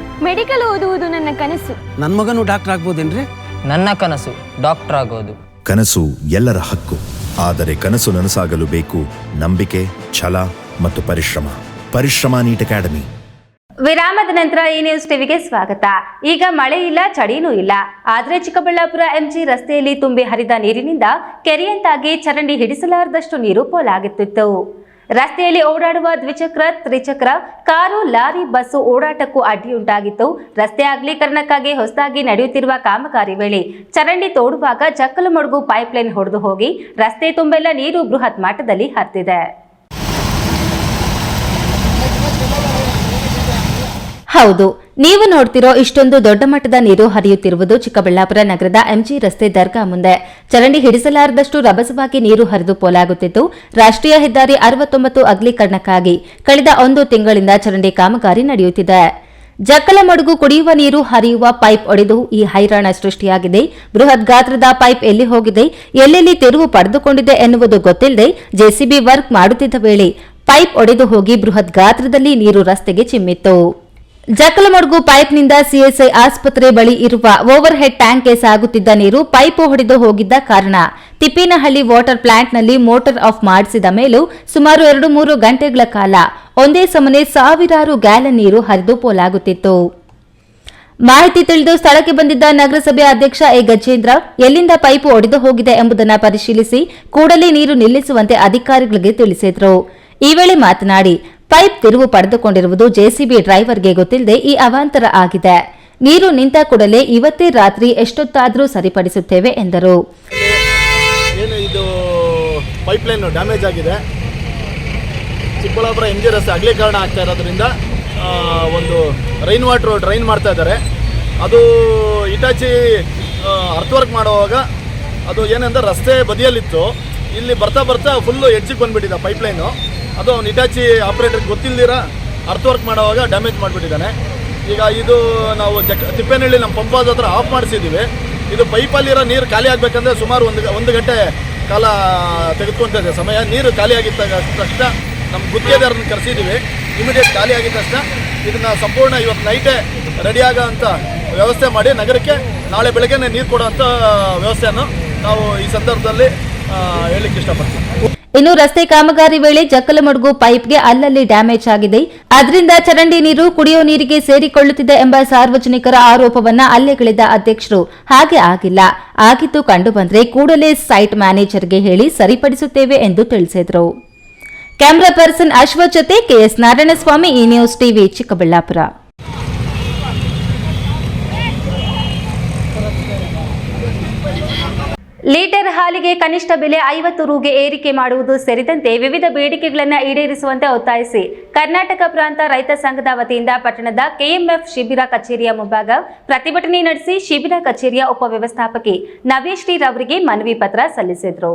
ಮೆಡಿಕಲ್ ಓದುವುದು ನನ್ನ ಕನಸು. ನನ್ನ ಮಗನು ಡಾಕ್ಟರ್ ಆಗ್ಬೋದೇನ್ರಿ? ನನ್ನ ಕನಸು ಡಾಕ್ಟರ್ ಆಗೋದು. ಕನಸು ಎಲ್ಲರ ಹಕ್ಕು. ಆದರೆ ಕನಸು ನನಸಾಗಲು ಬೇಕು ನಂಬಿಕೆ, ಛಲ ಮತ್ತು ಪರಿಶ್ರಮ. Neat academy. ವಿರಾಮದ ನಂತರ ಈ ನ್ಯೂಸ್ ಟಿವಿಗೆ ಸ್ವಾಗತ. ಈಗ ಮಳೆ ಇಲ್ಲ, ಚಳಿನೂ ಇಲ್ಲ. ಆದರೆ ಚಿಕ್ಕಬಳ್ಳಾಪುರ ಎಂಜಿ ರಸ್ತೆಯಲ್ಲಿ ತುಂಬಿ ಹರಿದ ನೀರಿನಿಂದ ಕೆರೆಯಂತಾಗಿ ಚರಂಡಿ ಹಿಡಿಸಲಾರದಷ್ಟು ನೀರು ಪೋಲಾಗುತ್ತಿತ್ತು. ರಸ್ತೆಯಲ್ಲಿ ಓಡಾಡುವ ದ್ವಿಚಕ್ರ, ತ್ರಿಚಕ್ರ, ಕಾರು, ಲಾರಿ, ಬಸ್ಸು ಓಡಾಟಕ್ಕೂ ಅಡ್ಡಿಯುಂಟಾಗಿತ್ತು. ರಸ್ತೆ ಅಗಲೀಕರಣಕ್ಕಾಗಿ ಹೊಸದಾಗಿ ನಡೆಯುತ್ತಿರುವ ಕಾಮಗಾರಿ ವೇಳೆ ಚರಂಡಿ ತೋಡುವಾಗ ಜಕ್ಕಲಮಡುಗು ಪೈಪ್ಲೈನ್ ಹೊಡೆದು ಹೋಗಿ ರಸ್ತೆ ತುಂಬೆಲ್ಲ ನೀರು ಬೃಹತ್ ಮಟ್ಟದಲ್ಲಿ ಹರಿದಿದೆ. ಹೌದು, ನೀವು ನೋಡ್ತಿರೋ ಇಷ್ಟೊಂದು ದೊಡ್ಡ ಮಟ್ಟದ ನೀರು ಹರಿಯುತ್ತಿರುವುದು ಚಿಕ್ಕಬಳ್ಳಾಪುರ ನಗರದ ಎಂಜಿ ರಸ್ತೆ ದರ್ಗಾ ಮುಂದೆ. ಚರಂಡಿ ಹಿಡಿಸಲಾರದಷ್ಟು ರಭಸವಾಗಿ ನೀರು ಹರಿದು ಪೋಲಾಗುತ್ತಿತ್ತು. ರಾಷ್ಟ್ರೀಯ ಹೆದ್ದಾರಿ 69 ಅಗಲೀಕರಣಕ್ಕಾಗಿ ಕಳೆದ 1 ತಿಂಗಳಿಂದ ಚರಂಡಿ ಕಾಮಗಾರಿ ನಡೆಯುತ್ತಿದೆ. ಜಕ್ಕಲಮಡುಗು ಕುಡಿಯುವ ನೀರು ಹರಿಯುವ ಪೈಪ್ ಒಡೆದು ಈ ಹೈರಾಣ ಸೃಷ್ಟಿಯಾಗಿದೆ. ಬೃಹತ್ ಗಾತ್ರದ ಪೈಪ್ ಎಲ್ಲಿ ಹೋಗಿದೆ, ಎಲ್ಲೆಲ್ಲಿ ತಿರುವು ಪಡೆದುಕೊಂಡಿದೆ ಎನ್ನುವುದು ಗೊತ್ತಿಲ್ಲದೆ ಜೆಸಿಬಿ ವರ್ಕ್ ಮಾಡುತ್ತಿದ್ದ ವೇಳೆ ಪೈಪ್ ಒಡೆದು ಹೋಗಿ ಬೃಹತ್ ಗಾತ್ರದಲ್ಲಿ ನೀರು ರಸ್ತೆಗೆ ಚಿಮ್ಮಿತ್ತು. ಜಕ್ಕಲಮಡುಗು ಪೈಪ್ನಿಂದ ಸಿಎಸ್ಐ ಆಸ್ಪತ್ರೆ ಬಳಿ ಇರುವ ಓವರ್ ಹೆಡ್ ಟ್ಯಾಂಕ್ಗೆ ಸಾಗುತ್ತಿದ್ದ ನೀರು ಪೈಪ್ ಹೊಡೆದು ಹೋಗಿದ್ದ ಕಾರಣ ತಿಪ್ಪಿನಹಳ್ಳಿ ವಾಟರ್ ಪ್ಲಾಂಟ್ನಲ್ಲಿ ಮೋಟಾರ್ ಆಫ್ ಮಾಡಿಸಿದ ಮೇಲೂ ಸುಮಾರು 2-3 ಗಂಟೆಗಳ ಕಾಲ ಒಂದೇ ಸಮನೆ ಸಾವಿರಾರು ಗ್ಯಾಲನ್ ನೀರು ಹರಿದು ಪೋಲಾಗುತ್ತಿತ್ತು. ಮಾಹಿತಿ ತಿಳಿದು ಸ್ಥಳಕ್ಕೆ ಬಂದಿದ್ದ ನಗರಸಭೆ ಅಧ್ಯಕ್ಷ ಎ ಗಜೇಂದ್ರ ಎಲ್ಲಿಂದ ಪೈಪ್ ಒಡೆದು ಹೋಗಿದೆ ಎಂಬುದನ್ನು ಪರಿಶೀಲಿಸಿ ಕೂಡಲೇ ನೀರು ನಿಲ್ಲಿಸುವಂತೆ ಅಧಿಕಾರಿಗಳಿಗೆ ತಿಳಿಸಿದರು. ಈ ವೇಳೆ ಮಾತನಾಡಿ, ಪೈಪ್ ತಿರುವು ಪಡೆದುಕೊಂಡಿರುವುದು ಜೆಸಿಬಿ ಡ್ರೈವರ್ಗೆ ಗೊತ್ತಿಲ್ಲದೆ ಈ ಅವಾಂತರ ಆಗಿದೆ. ನೀರು ನಿಂತ ಕೂಡಲೇ ಇವತ್ತೇ ರಾತ್ರಿ ಎಷ್ಟೊತ್ತಾದರೂ ಸರಿಪಡಿಸುತ್ತೇವೆ ಎಂದರು. ಇದು ಪೈಪ್ಲೈನ್ ಡ್ಯಾಮೇಜ್ ಆಗಿದೆ. ಚಿಕ್ಕಬಳ್ಳಾಪುರ ಎಂಜಿ ರಸ್ತೆ ಅಗಲೀಕರಣ ಆಗ್ತಾ ಇರೋದ್ರಿಂದ ಒಂದು ರೈನ್ ವಾಟರ್ ಡ್ರೈನ್ ಮಾಡ್ತಾ ಇದ್ದಾರೆ. ಅದು ಇಟಾಚಿ ಅರ್ಥವರ್ಕ್ ಮಾಡುವಾಗ ಅದು ಏನಂದ್ರೆ ರಸ್ತೆ ಬದಿಯಲ್ಲಿತ್ತು, ಇಲ್ಲಿ ಬರ್ತಾ ಫುಲ್ಲು ಎಡ್ಜಿಗೆ ಬಂದುಬಿಟ್ಟಿದೆ ಪೈಪ್ಲೈನು. ಅದು ಅವ್ನು ಇಟಾಚಿ ಆಪ್ರೇಟರ್ಗೆ ಗೊತ್ತಿಲ್ಲದಿರ ಅರ್ಥವರ್ಕ್ ಮಾಡುವಾಗ ಡ್ಯಾಮೇಜ್ ಮಾಡಿಬಿಟ್ಟಿದ್ದಾನೆ. ಈಗ ಇದು ನಾವು ತಿಪ್ಪೇನಹಳ್ಳಿ ನಮ್ಮ ಪಂಪ್ ಹೌಸ್ ಹತ್ರ ಆಫ್ ಮಾಡಿಸಿದ್ದೀವಿ. ಇದು ಪೈಪಲ್ಲಿರೋ ನೀರು ಖಾಲಿ ಆಗಬೇಕಂದ್ರೆ ಸುಮಾರು ಒಂದು ಗಂಟೆ ಕಾಲ ತೆಗೆದುಕೊಳ್ತಾ ಸಮಯ. ನೀರು ಖಾಲಿ ಆಗಿದ್ದ ತಕ್ಷಣ ನಮ್ಮ ಗುತ್ತಿಗೆದಾರನ್ನ ಕರೆಸಿದ್ದೀವಿ. ಇಮಿಡಿಯೇಟ್ ಖಾಲಿ ಆಗಿದ್ದ ತಕ್ಷಣ ಇದನ್ನು ಸಂಪೂರ್ಣ ಇವತ್ತು ನೈಟೇ ರೆಡಿಯಾಗೋ ಅಂಥ ವ್ಯವಸ್ಥೆ ಮಾಡಿ ನಗರಕ್ಕೆ ನಾಳೆ ಬೆಳಗ್ಗೆ ನೀರು ಕೊಡೋವಂಥ ವ್ಯವಸ್ಥೆಯನ್ನು ನಾವು ಈ ಸಂದರ್ಭದಲ್ಲಿ ಹೇಳಲಿಕ್ಕೆ ಇಷ್ಟಪಡ್ತೀವಿ. ಇನ್ನು ರಸ್ತೆ ಕಾಮಗಾರಿ ವೇಳೆ ಜಕ್ಕಲಮಡುಗು ಪೈಪ್ಗೆ ಅಲ್ಲಲ್ಲಿ ಡ್ಯಾಮೇಜ್ ಆಗಿದೆ. ಅದರಿಂದ ಚರಂಡಿ ನೀರು ಕುಡಿಯೋ ನೀರಿಗೆ ಸೇರಿಕೊಳ್ಳುತ್ತಿದೆ ಎಂಬ ಸಾರ್ವಜನಿಕರ ಆರೋಪವನ್ನ ಅಲ್ಲೆಗಳಿದ ಅಧ್ಯಕ್ಷರು ಹಾಗೆ ಆಗಿಲ್ಲ, ಆಗಿದ್ದು ಕಂಡು ಬಂದ್ರೆ ಕೂಡಲೇ ಸೈಟ್ ಮ್ಯಾನೇಜರ್ಗೆ ಹೇಳಿ ಸರಿಪಡಿಸುತ್ತೇವೆ ಎಂದು ತಿಳಿಸಿದರು. ಕ್ಯಾಮೆರಾ ಪರ್ಸನ್ ಅಶ್ವಥ್ ಜೊತೆ ಕೆಎಸ್ ನಾರಾಯಣಸ್ವಾಮಿ, ಈ ನ್ಯೂಸ್ ಟಿವಿ, ಚಿಕ್ಕಬಳ್ಳಾಪುರ. ಲೀಟರ್ ಹಾಲಿಗೆ ಕನಿಷ್ಠ ಬೆಲೆ 50 ರುಗೆ ಏರಿಕೆ ಮಾಡುವುದು ಸೇರಿದಂತೆ ವಿವಿಧ ಬೇಡಿಕೆಗಳನ್ನು ಈಡೇರಿಸುವಂತೆ ಒತ್ತಾಯಿಸಿ ಕರ್ನಾಟಕ ಪ್ರಾಂತ ರೈತ ಸಂಘದ ವತಿಯಿಂದ ಪಟ್ಟಣದ ಕೆಎಂಎಫ್ ಶಿಬಿರ ಕಚೇರಿಯ ಮುಂಭಾಗ ಪ್ರತಿಭಟನೆ ನಡೆಸಿ ಶಿಬಿರ ಕಚೇರಿಯ ಉಪವ್ಯವಸ್ಥಾಪಕಿ ನವ್ಯಶ್ರೀ ರವರಿಗೆ ಮನವಿ ಪತ್ರ ಸಲ್ಲಿಸಿದರು.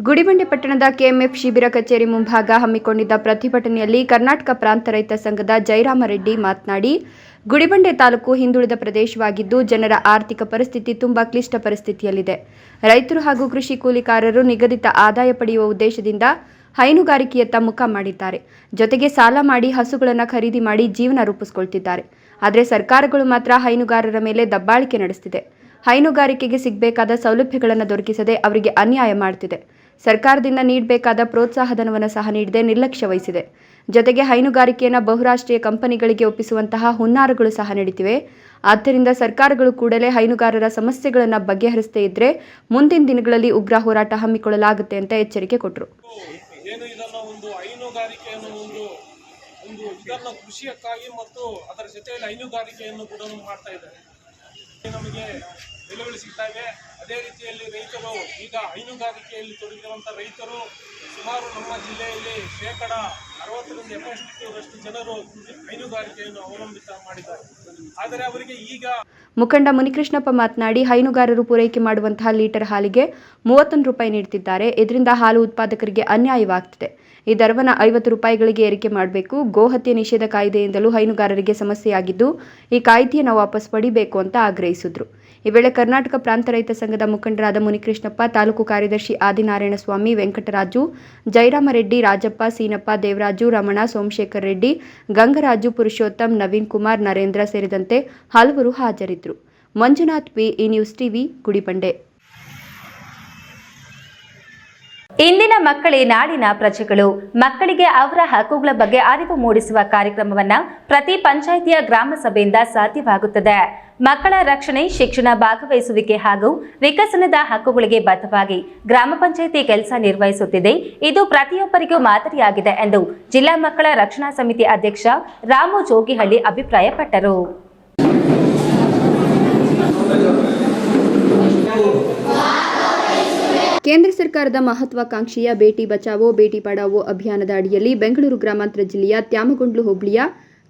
ಗುಡಿಬಂಡೆ ಪಟ್ಟಣದ ಕೆಎಂಎಫ್ ಶಿಬಿರ ಕಚೇರಿ ಮುಂಭಾಗ ಹಮ್ಮಿಕೊಂಡಿದ್ದ ಪ್ರತಿಭಟನೆಯಲ್ಲಿ ಕರ್ನಾಟಕ ಪ್ರಾಂತ ರೈತ ಸಂಘದ ಜಯರಾಮರೆಡ್ಡಿ ಮಾತನಾಡಿ, ಗುಡಿಬಂಡೆ ತಾಲೂಕು ಹಿಂದುಳಿದ ಪ್ರದೇಶವಾಗಿದ್ದು ಜನರ ಆರ್ಥಿಕ ಪರಿಸ್ಥಿತಿ ತುಂಬಾ ಕ್ಲಿಷ್ಟ ಪರಿಸ್ಥಿತಿಯಲ್ಲಿದೆ. ರೈತರು ಹಾಗೂ ಕೃಷಿ ಕೂಲಿಕಾರರು ನಿಗದಿತ ಆದಾಯ ಪಡೆಯುವ ಉದ್ದೇಶದಿಂದ ಹೈನುಗಾರಿಕೆಯತ್ತ ಮುಖ ಮಾಡಿದ್ದಾರೆ. ಜೊತೆಗೆ ಸಾಲ ಮಾಡಿ ಹಸುಗಳನ್ನು ಖರೀದಿ ಮಾಡಿ ಜೀವನ ರೂಪಿಸಿಕೊಳ್ತಿದ್ದಾರೆ. ಆದರೆ ಸರ್ಕಾರಗಳು ಮಾತ್ರ ಹೈನುಗಾರರ ಮೇಲೆ ದಬ್ಬಾಳಿಕೆ ನಡೆಸುತ್ತಿದೆ. ಹೈನುಗಾರಿಕೆಗೆ ಸಿಗಬೇಕಾದ ಸೌಲಭ್ಯಗಳನ್ನು ದೊರಕಿಸದೆ ಅವರಿಗೆ ಅನ್ಯಾಯ ಮಾಡುತ್ತಿದೆ. ಸರ್ಕಾರದಿಂದ ನೀಡಬೇಕಾದ ಪ್ರೋತ್ಸಾಹಧನವನ್ನು ಸಹ ನೀಡದೆ ನಿರ್ಲಕ್ಷ್ಯ ವಹಿಸಿದೆ. ಜೊತೆಗೆ ಹೈನುಗಾರಿಕೆಯನ್ನು ಬಹುರಾಷ್ಟ್ರೀಯ ಕಂಪನಿಗಳಿಗೆ ಒಪ್ಪಿಸುವಂತಹ ಹುನ್ನಾರಗಳು ಸಹ ನಡೀತಿವೆ. ಆದ್ದರಿಂದ ಸರ್ಕಾರಗಳು ಕೂಡಲೇ ಹೈನುಗಾರರ ಸಮಸ್ಯೆಗಳನ್ನು ಬಗೆಹರಿಸದೇ ಇದ್ದರೆ ಮುಂದಿನ ದಿನಗಳಲ್ಲಿ ಉಗ್ರ ಹೋರಾಟ ಹಮ್ಮಿಕೊಳ್ಳಲಾಗುತ್ತೆ ಅಂತ ಎಚ್ಚರಿಕೆ ಕೊಟ್ಟರು. ಇದನ್ನು ಕೃಷಿಯಕ್ಕಾಗಿ ಮತ್ತು ಅದರ ಜೊತೆಯಲ್ಲಿ ಹೈನುಗಾರಿಕೆಯನ್ನು ಕೂಡ ಮಾಡ್ತಾ ಇದ್ದಾರೆ. ನಮಗೆ ಬೆಲೆಗಳು ಸಿಗ್ತಾ ಇದೆ. ಅದೇ ರೀತಿಯಲ್ಲಿ ರೈತರು ಈಗ ಹೈನುಗಾರಿಕೆಯಲ್ಲಿ ತೊಡಗಿರುವಂಥ ರೈತರು ಸುಮಾರು ನಮ್ಮ ಜಿಲ್ಲೆಯಲ್ಲಿ 60-70% ಜನರು ಹೈನುಗಾರಿಕೆಯನ್ನು ಅವಲಂಬಿತ ಮಾಡಿದ್ದಾರೆ. ಆದರೆ ಅವರಿಗೆ ಈಗ ಮುಖಂಡ ಮುನಿಕೃಷ್ಣಪ್ಪ ಮಾತನಾಡಿ, ಹೈನುಗಾರರು ಪೂರೈಕೆ ಮಾಡುವಂತಹ ಲೀಟರ್ ಹಾಲಿಗೆ 31 ರೂಪಾಯಿ ನೀಡುತ್ತಿದ್ದಾರೆ. ಇದರಿಂದ ಹಾಲು ಉತ್ಪಾದಕರಿಗೆ ಅನ್ಯಾಯವಾಗ್ತಿದೆ. ಈ ದರವನ್ನು 50 ರೂಪಾಯಿಗಳಿಗೆ ಏರಿಕೆ ಮಾಡಬೇಕು. ಗೋಹತ್ಯೆ ನಿಷೇಧ ಕಾಯ್ದೆಯಿಂದಲೂ ಹೈನುಗಾರರಿಗೆ ಸಮಸ್ಯೆಯಾಗಿದ್ದು, ಈ ಕಾಯ್ದೆಯನ್ನು ವಾಪಸ್ ಪಡಿಬೇಕು ಅಂತ ಆಗ್ರಹಿಸಿದ್ರು. ಈ ವೇಳೆ ಕರ್ನಾಟಕ ಪ್ರಾಂತ ರೈತ ಸಂಘದ ಮುಖಂಡರಾದ ಮುನಿಕೃಷ್ಣಪ್ಪ, ತಾಲೂಕು ಕಾರ್ಯದರ್ಶಿ ಆದಿನಾರಾಯಣಸ್ವಾಮಿ, ವೆಂಕಟರಾಜು, ಜಯರಾಮರೆಡ್ಡಿ, ರಾಜಪ್ಪ, ಸೀನಪ್ಪ, ದೇವರಾಜು, ರಮಣ, ಸೋಮಶೇಖರ್ ರೆಡ್ಡಿ, ಗಂಗರಾಜು, ಪುರುಷೋತ್ತಮ್, ನವೀನ್ ಕುಮಾರ್, ನರೇಂದ್ರ ಸೇರಿದಂತೆ ಹಲವರು ಹಾಜರಿದ್ದರು. ಮಂಜುನಾಥ್ ಪಿ, ಈ ನ್ಯೂಸ್ ಟಿವಿ, ಗುಡಿಬಂಡೆ. ಇಂದಿನ ಮಕ್ಕಳೇ ನಾಡಿನ ಪ್ರಜೆಗಳು. ಮಕ್ಕಳಿಗೆ ಅವರ ಹಕ್ಕುಗಳ ಬಗ್ಗೆ ಅರಿವು ಮೂಡಿಸುವ ಕಾರ್ಯಕ್ರಮವನ್ನು ಪ್ರತಿ ಪಂಚಾಯಿತಿಯ ಗ್ರಾಮ ಸಭೆಯಿಂದ ಸಾಧ್ಯವಾಗುತ್ತದೆ. ಮಕ್ಕಳ ರಕ್ಷಣೆ, ಶಿಕ್ಷಣ, ಭಾಗವಹಿಸುವಿಕೆ ಹಾಗೂ ವಿಕಸನದ ಹಕ್ಕುಗಳಿಗೆ ಬದ್ಧವಾಗಿ ಗ್ರಾಮ ಪಂಚಾಯಿತಿ ಕೆಲಸ ನಿರ್ವಹಿಸುತ್ತಿದೆ. ಇದು ಪ್ರತಿಯೊಬ್ಬರಿಗೂ ಮಾದರಿಯಾಗಿದೆ ಎಂದು ಜಿಲ್ಲಾ ಮಕ್ಕಳ ರಕ್ಷಣಾ ಸಮಿತಿ ಅಧ್ಯಕ್ಷ ರಾಮು ಜೋಗಿಹಳ್ಳಿ ಅಭಿಪ್ರಾಯಪಟ್ಟರು. ಕೇಂದ್ರ ಸರ್ಕಾರದ ಮಹತ್ವಾಕಾಂಕ್ಷೆಯ ಬೇಟಿ ಬಚಾವೋ ಬೇಟಿ ಪಢಾವೋ ಅಭಿಯಾನದ ಅಡಿಯಲ್ಲಿ ಬೆಂಗಳೂರು ಗ್ರಾಮಾಂತರ ಜಿಲ್ಲೆಯ ತ್ಯಾಮಗೊಂಡ್ಲು ಹೋಬಳಿಯ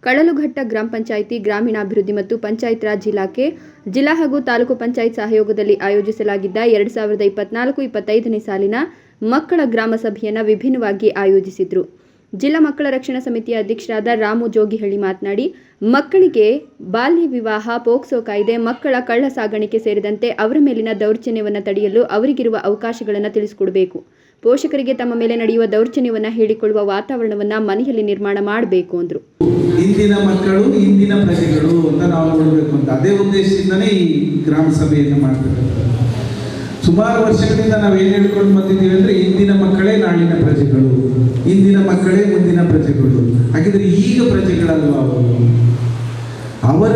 ಕಳಲುಘಟ್ಟ ಗ್ರಾಮ ಪಂಚಾಯಿತಿ, ಗ್ರಾಮೀಣಾಭಿವೃದ್ಧಿ ಮತ್ತು ಪಂಚಾಯತ್ ರಾಜ್ ಇಲಾಖೆ, ಜಿಲ್ಲಾ ಹಾಗೂ ತಾಲೂಕು ಪಂಚಾಯತ್ ಸಹಯೋಗದಲ್ಲಿ ಆಯೋಜಿಸಲಾಗಿದ್ದ 2024-25ನೇ ಸಾಲಿನ ಮಕ್ಕಳ ಗ್ರಾಮ ಸಭೆಯನ್ನು ವಿಭಿನ್ನವಾಗಿ ಆಯೋಜಿಸಿದ್ರು. ಜಿಲ್ಲಾ ಮಕ್ಕಳ ರಕ್ಷಣಾ ಸಮಿತಿಯ ಅಧ್ಯಕ್ಷರಾದ ರಾಮು ಜೋಗಿಹಳ್ಳಿ ಮಾತನಾಡಿ, ಮಕ್ಕಳಿಗೆ ಬಾಲ್ಯ ವಿವಾಹ, ಪೋಕ್ಸೋ ಕಾಯ್ದೆ, ಮಕ್ಕಳ ಕಳ್ಳ ಸಾಗಾಣಿಕೆ ಸೇರಿದಂತೆ ಅವರ ಮೇಲಿನ ದೌರ್ಜನ್ಯವನ್ನು ತಡೆಯಲು ಅವರಿಗಿರುವ ಅವಕಾಶಗಳನ್ನು ತಿಳಿಸಿಕೊಡಬೇಕು. ಪೋಷಕರಿಗೆ ತಮ್ಮ ಮೇಲೆ ನಡೆಯುವ ದೌರ್ಜನ್ಯವನ್ನು ಹೇಳಿಕೊಳ್ಳುವ ವಾತಾವರಣವನ್ನು ಮನೆಯಲ್ಲಿ ನಿರ್ಮಾಣ ಮಾಡಬೇಕು ಅಂದರು. ಇಂದಿನ ಮಕ್ಕಳು ಇಂದಿನ ಪ್ರಜೆಗಳು ಅಂತ ನಾವು ನೋಡಬೇಕು ಅಂತ ಅದೇ ಉದ್ದೇಶದಿಂದನೇ ಈ ಗ್ರಾಮ ಸಭೆಯನ್ನು ಮಾಡ್ತಾರೆ. ಸುಮಾರು ವರ್ಷಗಳಿಂದ ನಾವು ಏನು ಹೇಳ್ಕೊಂಡು ಬಂದಿದ್ದೀವಿ ಅಂದರೆ ಇಂದಿನ ಮಕ್ಕಳೇ ನಾಳಿನ ಪ್ರಜೆಗಳು, ಇಂದಿನ ಮಕ್ಕಳೇ ಮುಂದಿನ ಪ್ರಜೆಗಳು. ಹಾಗಿದ್ರೆ ಈಗ ಪ್ರಜೆಗಳಲ್ವ ಅವರು? ಅವರ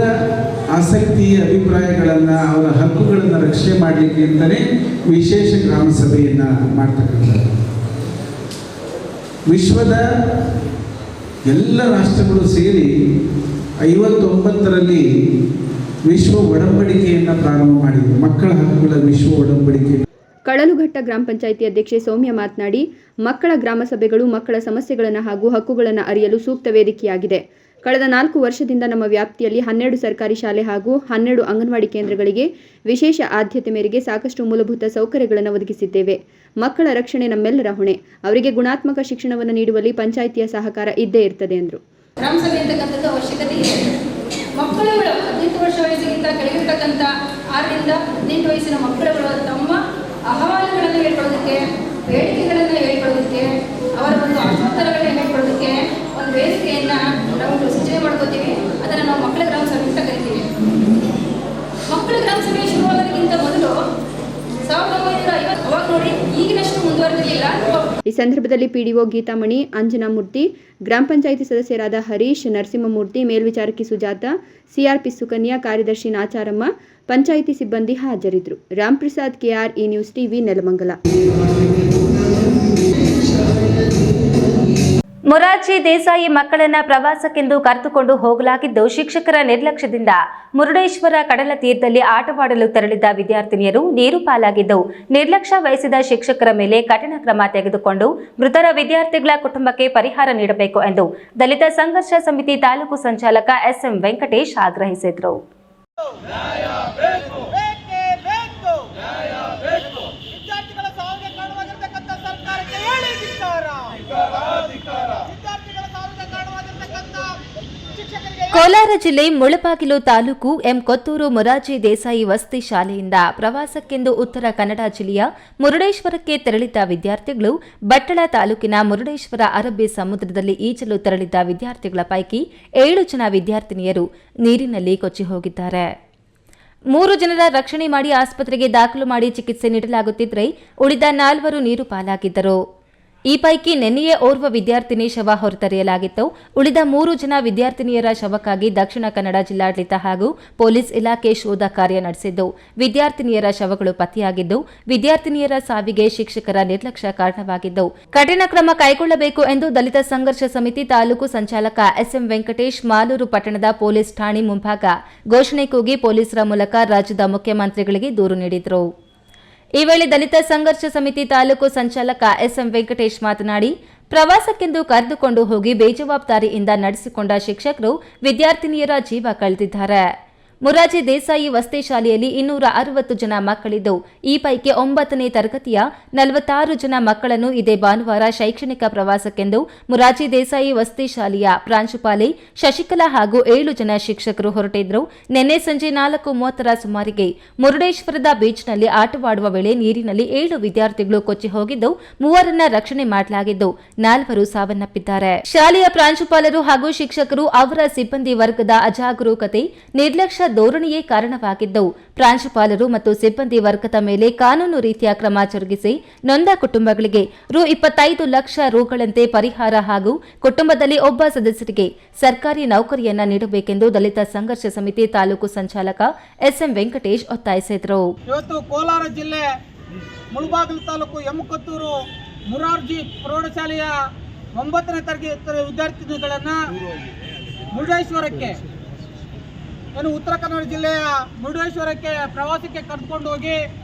ಆಸಕ್ತಿ, ಅಭಿಪ್ರಾಯಗಳನ್ನು, ಅವರ ಹಕ್ಕುಗಳನ್ನು ರಕ್ಷಣೆ ಮಾಡಲಿಕ್ಕೆ ಅಂತಲೇ ವಿಶೇಷ ಗ್ರಾಮ ಸಭೆಯನ್ನು ಮಾಡ್ತಕ್ಕಂಥದ್ದು. ವಿಶ್ವದ ಎಲ್ಲ ರಾಷ್ಟ್ರಗಳು ಸೇರಿ 59ರಲ್ಲಿ ವಿಶ್ವ ಒಡಂಬಡಿಕೆಯನ್ನು ಪ್ರಾರಂಭ ಮಾಡಿದರು, ಮಕ್ಕಳ ಹಕ್ಕುಗಳ ವಿಶ್ವ ಒಡಂಬಡಿಕೆ. ಕಳಲುಘಟ್ಟ ಗ್ರಾಮ ಪಂಚಾಯಿತಿ ಅಧ್ಯಕ್ಷೆ ಸೌಮ್ಯ ಮಾತನಾಡಿ, ಮಕ್ಕಳ ಗ್ರಾಮ ಸಭೆಗಳು ಮಕ್ಕಳ ಸಮಸ್ಯೆಗಳನ್ನು ಹಾಗೂ ಹಕ್ಕುಗಳನ್ನು ಅರಿಯಲು ಸೂಕ್ತ ವೇದಿಕೆಯಾಗಿದೆ. ಕಳೆದ 4 ವರ್ಷದಿಂದ ನಮ್ಮ ವ್ಯಾಪ್ತಿಯಲ್ಲಿ 12 ಸರ್ಕಾರಿ ಶಾಲೆ ಹಾಗೂ 12 ಅಂಗನವಾಡಿ ಕೇಂದ್ರಗಳಿಗೆ ವಿಶೇಷ ಆದ್ಯತೆ ಮೇರೆಗೆ ಸಾಕಷ್ಟು ಮೂಲಭೂತ ಸೌಕರ್ಯಗಳನ್ನು ಒದಗಿಸಿದ್ದೇವೆ. ಮಕ್ಕಳ ರಕ್ಷಣೆ ನಮ್ಮೆಲ್ಲರ ಹೊಣೆ. ಅವರಿಗೆ ಗುಣಾತ್ಮಕ ಶಿಕ್ಷಣವನ್ನು ನೀಡುವಲ್ಲಿ ಪಂಚಾಯಿತಿಯ ಸಹಕಾರ ಇದ್ದೇ ಇರ್ತದೆ ಎಂದರು. ಗ್ರಾಮ ಸಭೆ ಅಂತಕ್ಕಂಥದ್ದು ಅವಶ್ಯಕತೆ ಇದೆ. ಮಕ್ಕಳುಗಳು 18 ವರ್ಷ ವಯಸ್ಸಿಗಿಂತ ಕೆಳಗಿರ್ತಕ್ಕಂಥ 6ರಿಂದ 18 ವಯಸ್ಸಿನ ಮಕ್ಕಳುಗಳು ತಮ್ಮ ಅಹವಾಲುಗಳನ್ನು ಹೇಳ್ಕೊಳ್ಳೋದಕ್ಕೆ, ಬೇಡಿಕೆಗಳನ್ನು ಹೇಳ್ಕೊಳ್ಳೋದಕ್ಕೆ, ಅವರ ಒಂದು ಆತ್ಮೋತ್ತರಗಳನ್ನ ಹೇಳ್ಕೊಳ್ಳೋದಕ್ಕೆ ಒಂದು ವೇದಿಕೆಯನ್ನು ನಾವು ಸೃಜನೆ ಮಾಡ್ಕೋತೀವಿ. ಅದನ್ನು ನಾವು ಮಕ್ಕಳ ಗ್ರಾಮ ಸಭೆ ಅಂತ ಕರಿತೀವಿ. ಮಕ್ಕಳ ಗ್ರಾಮ ಸಭೆ ಶುರುವಾಗೋದಕ್ಕಿಂತ ಮೊದಲು 1950 ಅವಾಗ ನೋಡಿ ಈಗಿನಷ್ಟು ಮುಂದುವರೆದಿಲ್ಲ. ಈ ಸಂದರ್ಭದಲ್ಲಿ ಪಿಡಿಒ ಗೀತಾಮಣಿ, ಅಂಜನಾಮೂರ್ತಿ, ಗ್ರಾಮ ಪಂಚಾಯಿತಿ ಸದಸ್ಯರಾದ ಹರೀಶ್, ನರಸಿಂಹಮೂರ್ತಿ, ಮೇಲ್ವಿಚಾರಕಿ ಸುಜಾತ, ಸಿಆರ್ಪಿ ಸುಕನ್ಯಾ, ಕಾರ್ಯದರ್ಶಿ ನಾಚಾರಮ್ಮ, ಪಂಚಾಯಿತಿ ಸಿಬ್ಬಂದಿ ಹಾಜರಿದ್ದರು. ರಾಮ್ಪ್ರಸಾದ್ ಕೆಆರ್, ಈ ನ್ಯೂಸ್ ಟಿವಿ, ನೆಲಮಂಗಲ. ಮೊರಾರ್ಜಿ ದೇಸಾಯಿ ಮಕ್ಕಳನ್ನ ಪ್ರವಾಸಕ್ಕೆಂದು ಕರೆದುಕೊಂಡು ಹೋಗಲಾಗಿದ್ದು, ಶಿಕ್ಷಕರ ನಿರ್ಲಕ್ಷ್ಯದಿಂದ ಮುರುಡೇಶ್ವರ ಕಡಲ ತೀರದಲ್ಲಿ ಆಟವಾಡಲು ತೆರಳಿದ್ದ ವಿದ್ಯಾರ್ಥಿನಿಯರು ನೀರು ಪಾಲಾಗಿದ್ದು, ನಿರ್ಲಕ್ಷ್ಯ ವಹಿಸಿದ ಶಿಕ್ಷಕರ ಮೇಲೆ ಕಠಿಣ ಕ್ರಮ ತೆಗೆದುಕೊಂಡು ಮೃತರ ವಿದ್ಯಾರ್ಥಿಗಳ ಕುಟುಂಬಕ್ಕೆ ಪರಿಹಾರ ನೀಡಬೇಕು ಎಂದು ದಲಿತ ಸಂಘರ್ಷ ಸಮಿತಿ ತಾಲೂಕು ಸಂಚಾಲಕ ಎಸ್ಎಂ ವೆಂಕಟೇಶ್ ಆಗ್ರಹಿಸಿದರು. ವಿದ್ಯಾರ್ಥಿಗಳ ಸಾವಿಗೆ ಕಾರಣವಾಗಿರತಕ್ಕಂಥ ಕೋಲಾರ ಜಿಲ್ಲೆ ಮುಳಬಾಗಿಲು ತಾಲೂಕು ಎಂ ಕೊತ್ತೂರು ಮೊರಾರ್ಜಿ ದೇಸಾಯಿ ವಸತಿ ಶಾಲೆಯಿಂದ ಪ್ರವಾಸಕ್ಕೆಂದು ಉತ್ತರ ಕನ್ನಡ ಜಿಲ್ಲೆಯ ಮುರುಡೇಶ್ವರಕ್ಕೆ ತೆರಳಿದ್ದ ವಿದ್ಯಾರ್ಥಿಗಳು ಬಟ್ಟಳ ತಾಲೂಕಿನ ಮುರುಡೇಶ್ವರ ಅರಬ್ಬಿ ಸಮುದ್ರದಲ್ಲಿ ಈಜಲು ತೆರಳಿದ್ದ ವಿದ್ಯಾರ್ಥಿಗಳ ಪೈಕಿ 7 ಜನ ವಿದ್ಯಾರ್ಥಿನಿಯರು ನೀರಿನಲ್ಲಿ ಕೊಚ್ಚಿ ಹೋಗಿದ್ದಾರೆ. 3 ಜನರ ರಕ್ಷಣೆ ಮಾಡಿ ಆಸ್ಪತ್ರೆಗೆ ದಾಖಲು ಮಾಡಿ ಚಿಕಿತ್ಸೆ ನೀಡಲಾಗುತ್ತಿದ್ದರೆ ಉಳಿದ 4 ನೀರು ಪಾಲಾಗಿದ್ದರು. ಈ ಪೈಕಿ ನಿನ್ನೆಯೇ ಓರ್ವ ವಿದ್ಯಾರ್ಥಿನಿ ಶವ ಹೊರತೆರೆಯಲಾಗಿತ್ತು. ಉಳಿದ 3 ಜನ ವಿದ್ಯಾರ್ಥಿನಿಯರ ಶವಕ್ಕಾಗಿ ದಕ್ಷಿಣ ಕನ್ನಡ ಜಿಲ್ಲಾಡಳಿತ ಹಾಗೂ ಪೊಲೀಸ್ ಇಲಾಖೆ ಶೋಧ ಕಾರ್ಯ ನಡೆಸಿದ್ದು, ವಿದ್ಯಾರ್ಥಿನಿಯರ ಶವಗಳು ಪತ್ತೆಯಾಗಿದ್ದು, ವಿದ್ಯಾರ್ಥಿನಿಯರ ಸಾವಿಗೆ ಶಿಕ್ಷಕರ ನಿರ್ಲಕ್ಷ್ಯ ಕಾರಣವಾಗಿದ್ದು, ಕಠಿಣ ಕ್ರಮ ಕೈಗೊಳ್ಳಬೇಕು ಎಂದು ದಲಿತ ಸಂಘರ್ಷ ಸಮಿತಿ ತಾಲೂಕು ಸಂಚಾಲಕ ಎಸ್ಎಂ ವೆಂಕಟೇಶ್ ಮಾಲೂರು ಪಟ್ಟಣದ ಪೊಲೀಸ್ ಠಾಣೆ ಮುಂಭಾಗ ಘೋಷಣೆ ಕೂಗಿ ಪೊಲೀಸರ ಮೂಲಕ ರಾಜ್ಯದ ಮುಖ್ಯಮಂತ್ರಿಗಳಿಗೆ ದೂರು ನೀಡಿದರು. ಈ ವೇಳೆ ದಲಿತ ಸಂಘರ್ಷ ಸಮಿತಿ ತಾಲೂಕು ಸಂಚಾಲಕ ಎಸ್ಎಂ ವೆಂಕಟೇಶ್ ಮಾತನಾಡಿ, ಪ್ರವಾಸಕ್ಕೆಂದು ಕರೆದುಕೊಂಡು ಹೋಗಿ ಬೇಜವಾಬ್ದಾರಿಯಿಂದ ನಡೆಸಿಕೊಂಡ ಶಿಕ್ಷಕರು ವಿದ್ಯಾರ್ಥಿನಿಯರ ಜೀವ ಕಳೆದಿದ್ದಾರೆ. ಮೊರಾರ್ಜಿ ದೇಸಾಯಿ ವಸತಿ ಶಾಲೆಯಲ್ಲಿ 260 ಜನ ಮಕ್ಕಳಿದ್ದು, ಈ ಪೈಕಿ 9ನೇ ತರಗತಿಯ 46 ಜನ ಮಕ್ಕಳನ್ನು ಇದೇ ಭಾನುವಾರ ಶೈಕ್ಷಣಿಕ ಪ್ರವಾಸಕ್ಕೆಂದು ಮೊರಾರ್ಜಿ ದೇಸಾಯಿ ವಸತಿ ಶಾಲೆಯ ಪ್ರಾಂಶುಪಾಲೆ ಶಶಿಕಲಾ ಹಾಗೂ 7 ಜನ ಶಿಕ್ಷಕರು ಹೊರಟಿದ್ರು. ನಿನ್ನೆ ಸಂಜೆ 4:30 ಸುಮಾರಿಗೆ ಮುರುಡೇಶ್ವರದ ಬೀಚ್ನಲ್ಲಿ ಆಟವಾಡುವ ವೇಳೆ ನೀರಿನಲ್ಲಿ 7 ವಿದ್ಯಾರ್ಥಿಗಳು ಕೊಚ್ಚಿ ಹೋಗಿದ್ದು, 3ರನ್ನ ರಕ್ಷಣೆ ಮಾಡಲಾಗಿದ್ದು, 4 ಸಾವನ್ನಪ್ಪಿದ್ದಾರೆ. ಶಾಲೆಯ ಪ್ರಾಂಶುಪಾಲರು ಹಾಗೂ ಶಿಕ್ಷಕರು ಅವರ ಸಿಬ್ಬಂದಿ ವರ್ಗದ ಅಜಾಗರೂಕತೆ, ನಿರ್ಲಕ್ಷ್ಯ ಧೋರಣೆಯೇ ಕಾರಣವಾಗಿದ್ದು, ಪ್ರಾಂಶುಪಾಲರು ಮತ್ತು ಸಿಬ್ಬಂದಿ ವರ್ಗದ ಮೇಲೆ ಕಾನೂನು ರೀತಿಯ ಕ್ರಮ ಜರುಗಿಸಿ ನೊಂದ ಕುಟುಂಬಗಳಿಗೆ ರು 25 ಲಕ್ಷ ರುಗಳಂತೆ ಪರಿಹಾರ ಹಾಗೂ ಕುಟುಂಬದಲ್ಲಿ ಒಬ್ಬ ಸದಸ್ಯರಿಗೆ ಸರ್ಕಾರಿ ನೌಕರಿಯನ್ನ ನೀಡಬೇಕೆಂದು ದಲಿತ ಸಂಘರ್ಷ ಸಮಿತಿ ತಾಲೂಕು ಸಂಚಾಲಕ ಎಸ್ಎಂ ವೆಂಕಟೇಶ್ ಒತ್ತಾಯಿಸಿದರು. ಇವತ್ತು ಕೋಲಾರ ಜಿಲ್ಲೆ ಮುಳಬಾಗಿಲು ತಾಲೂಕು ಎಂ ಕೊತ್ತೂರು ಮೊರಾರ್ಜಿ ಪ್ರೌಢಶಾಲೆಯ 9ನೇ ತರಗತಿ ವಿದ್ಯಾರ್ಥಿನಿಗಳನ್ನು ಮುರುಡೇಶ್ವರಕ್ಕೆ ಉತ್ತರ ಕನ್ನಡ ಜಿಲ್ಲೆಯ ಮುರುಡೇಶ್ವರಕ್ಕೆ ಪ್ರವಾಸಕ್ಕೆ ಕರೆದುಕೊಂಡು ಹೋಗಿ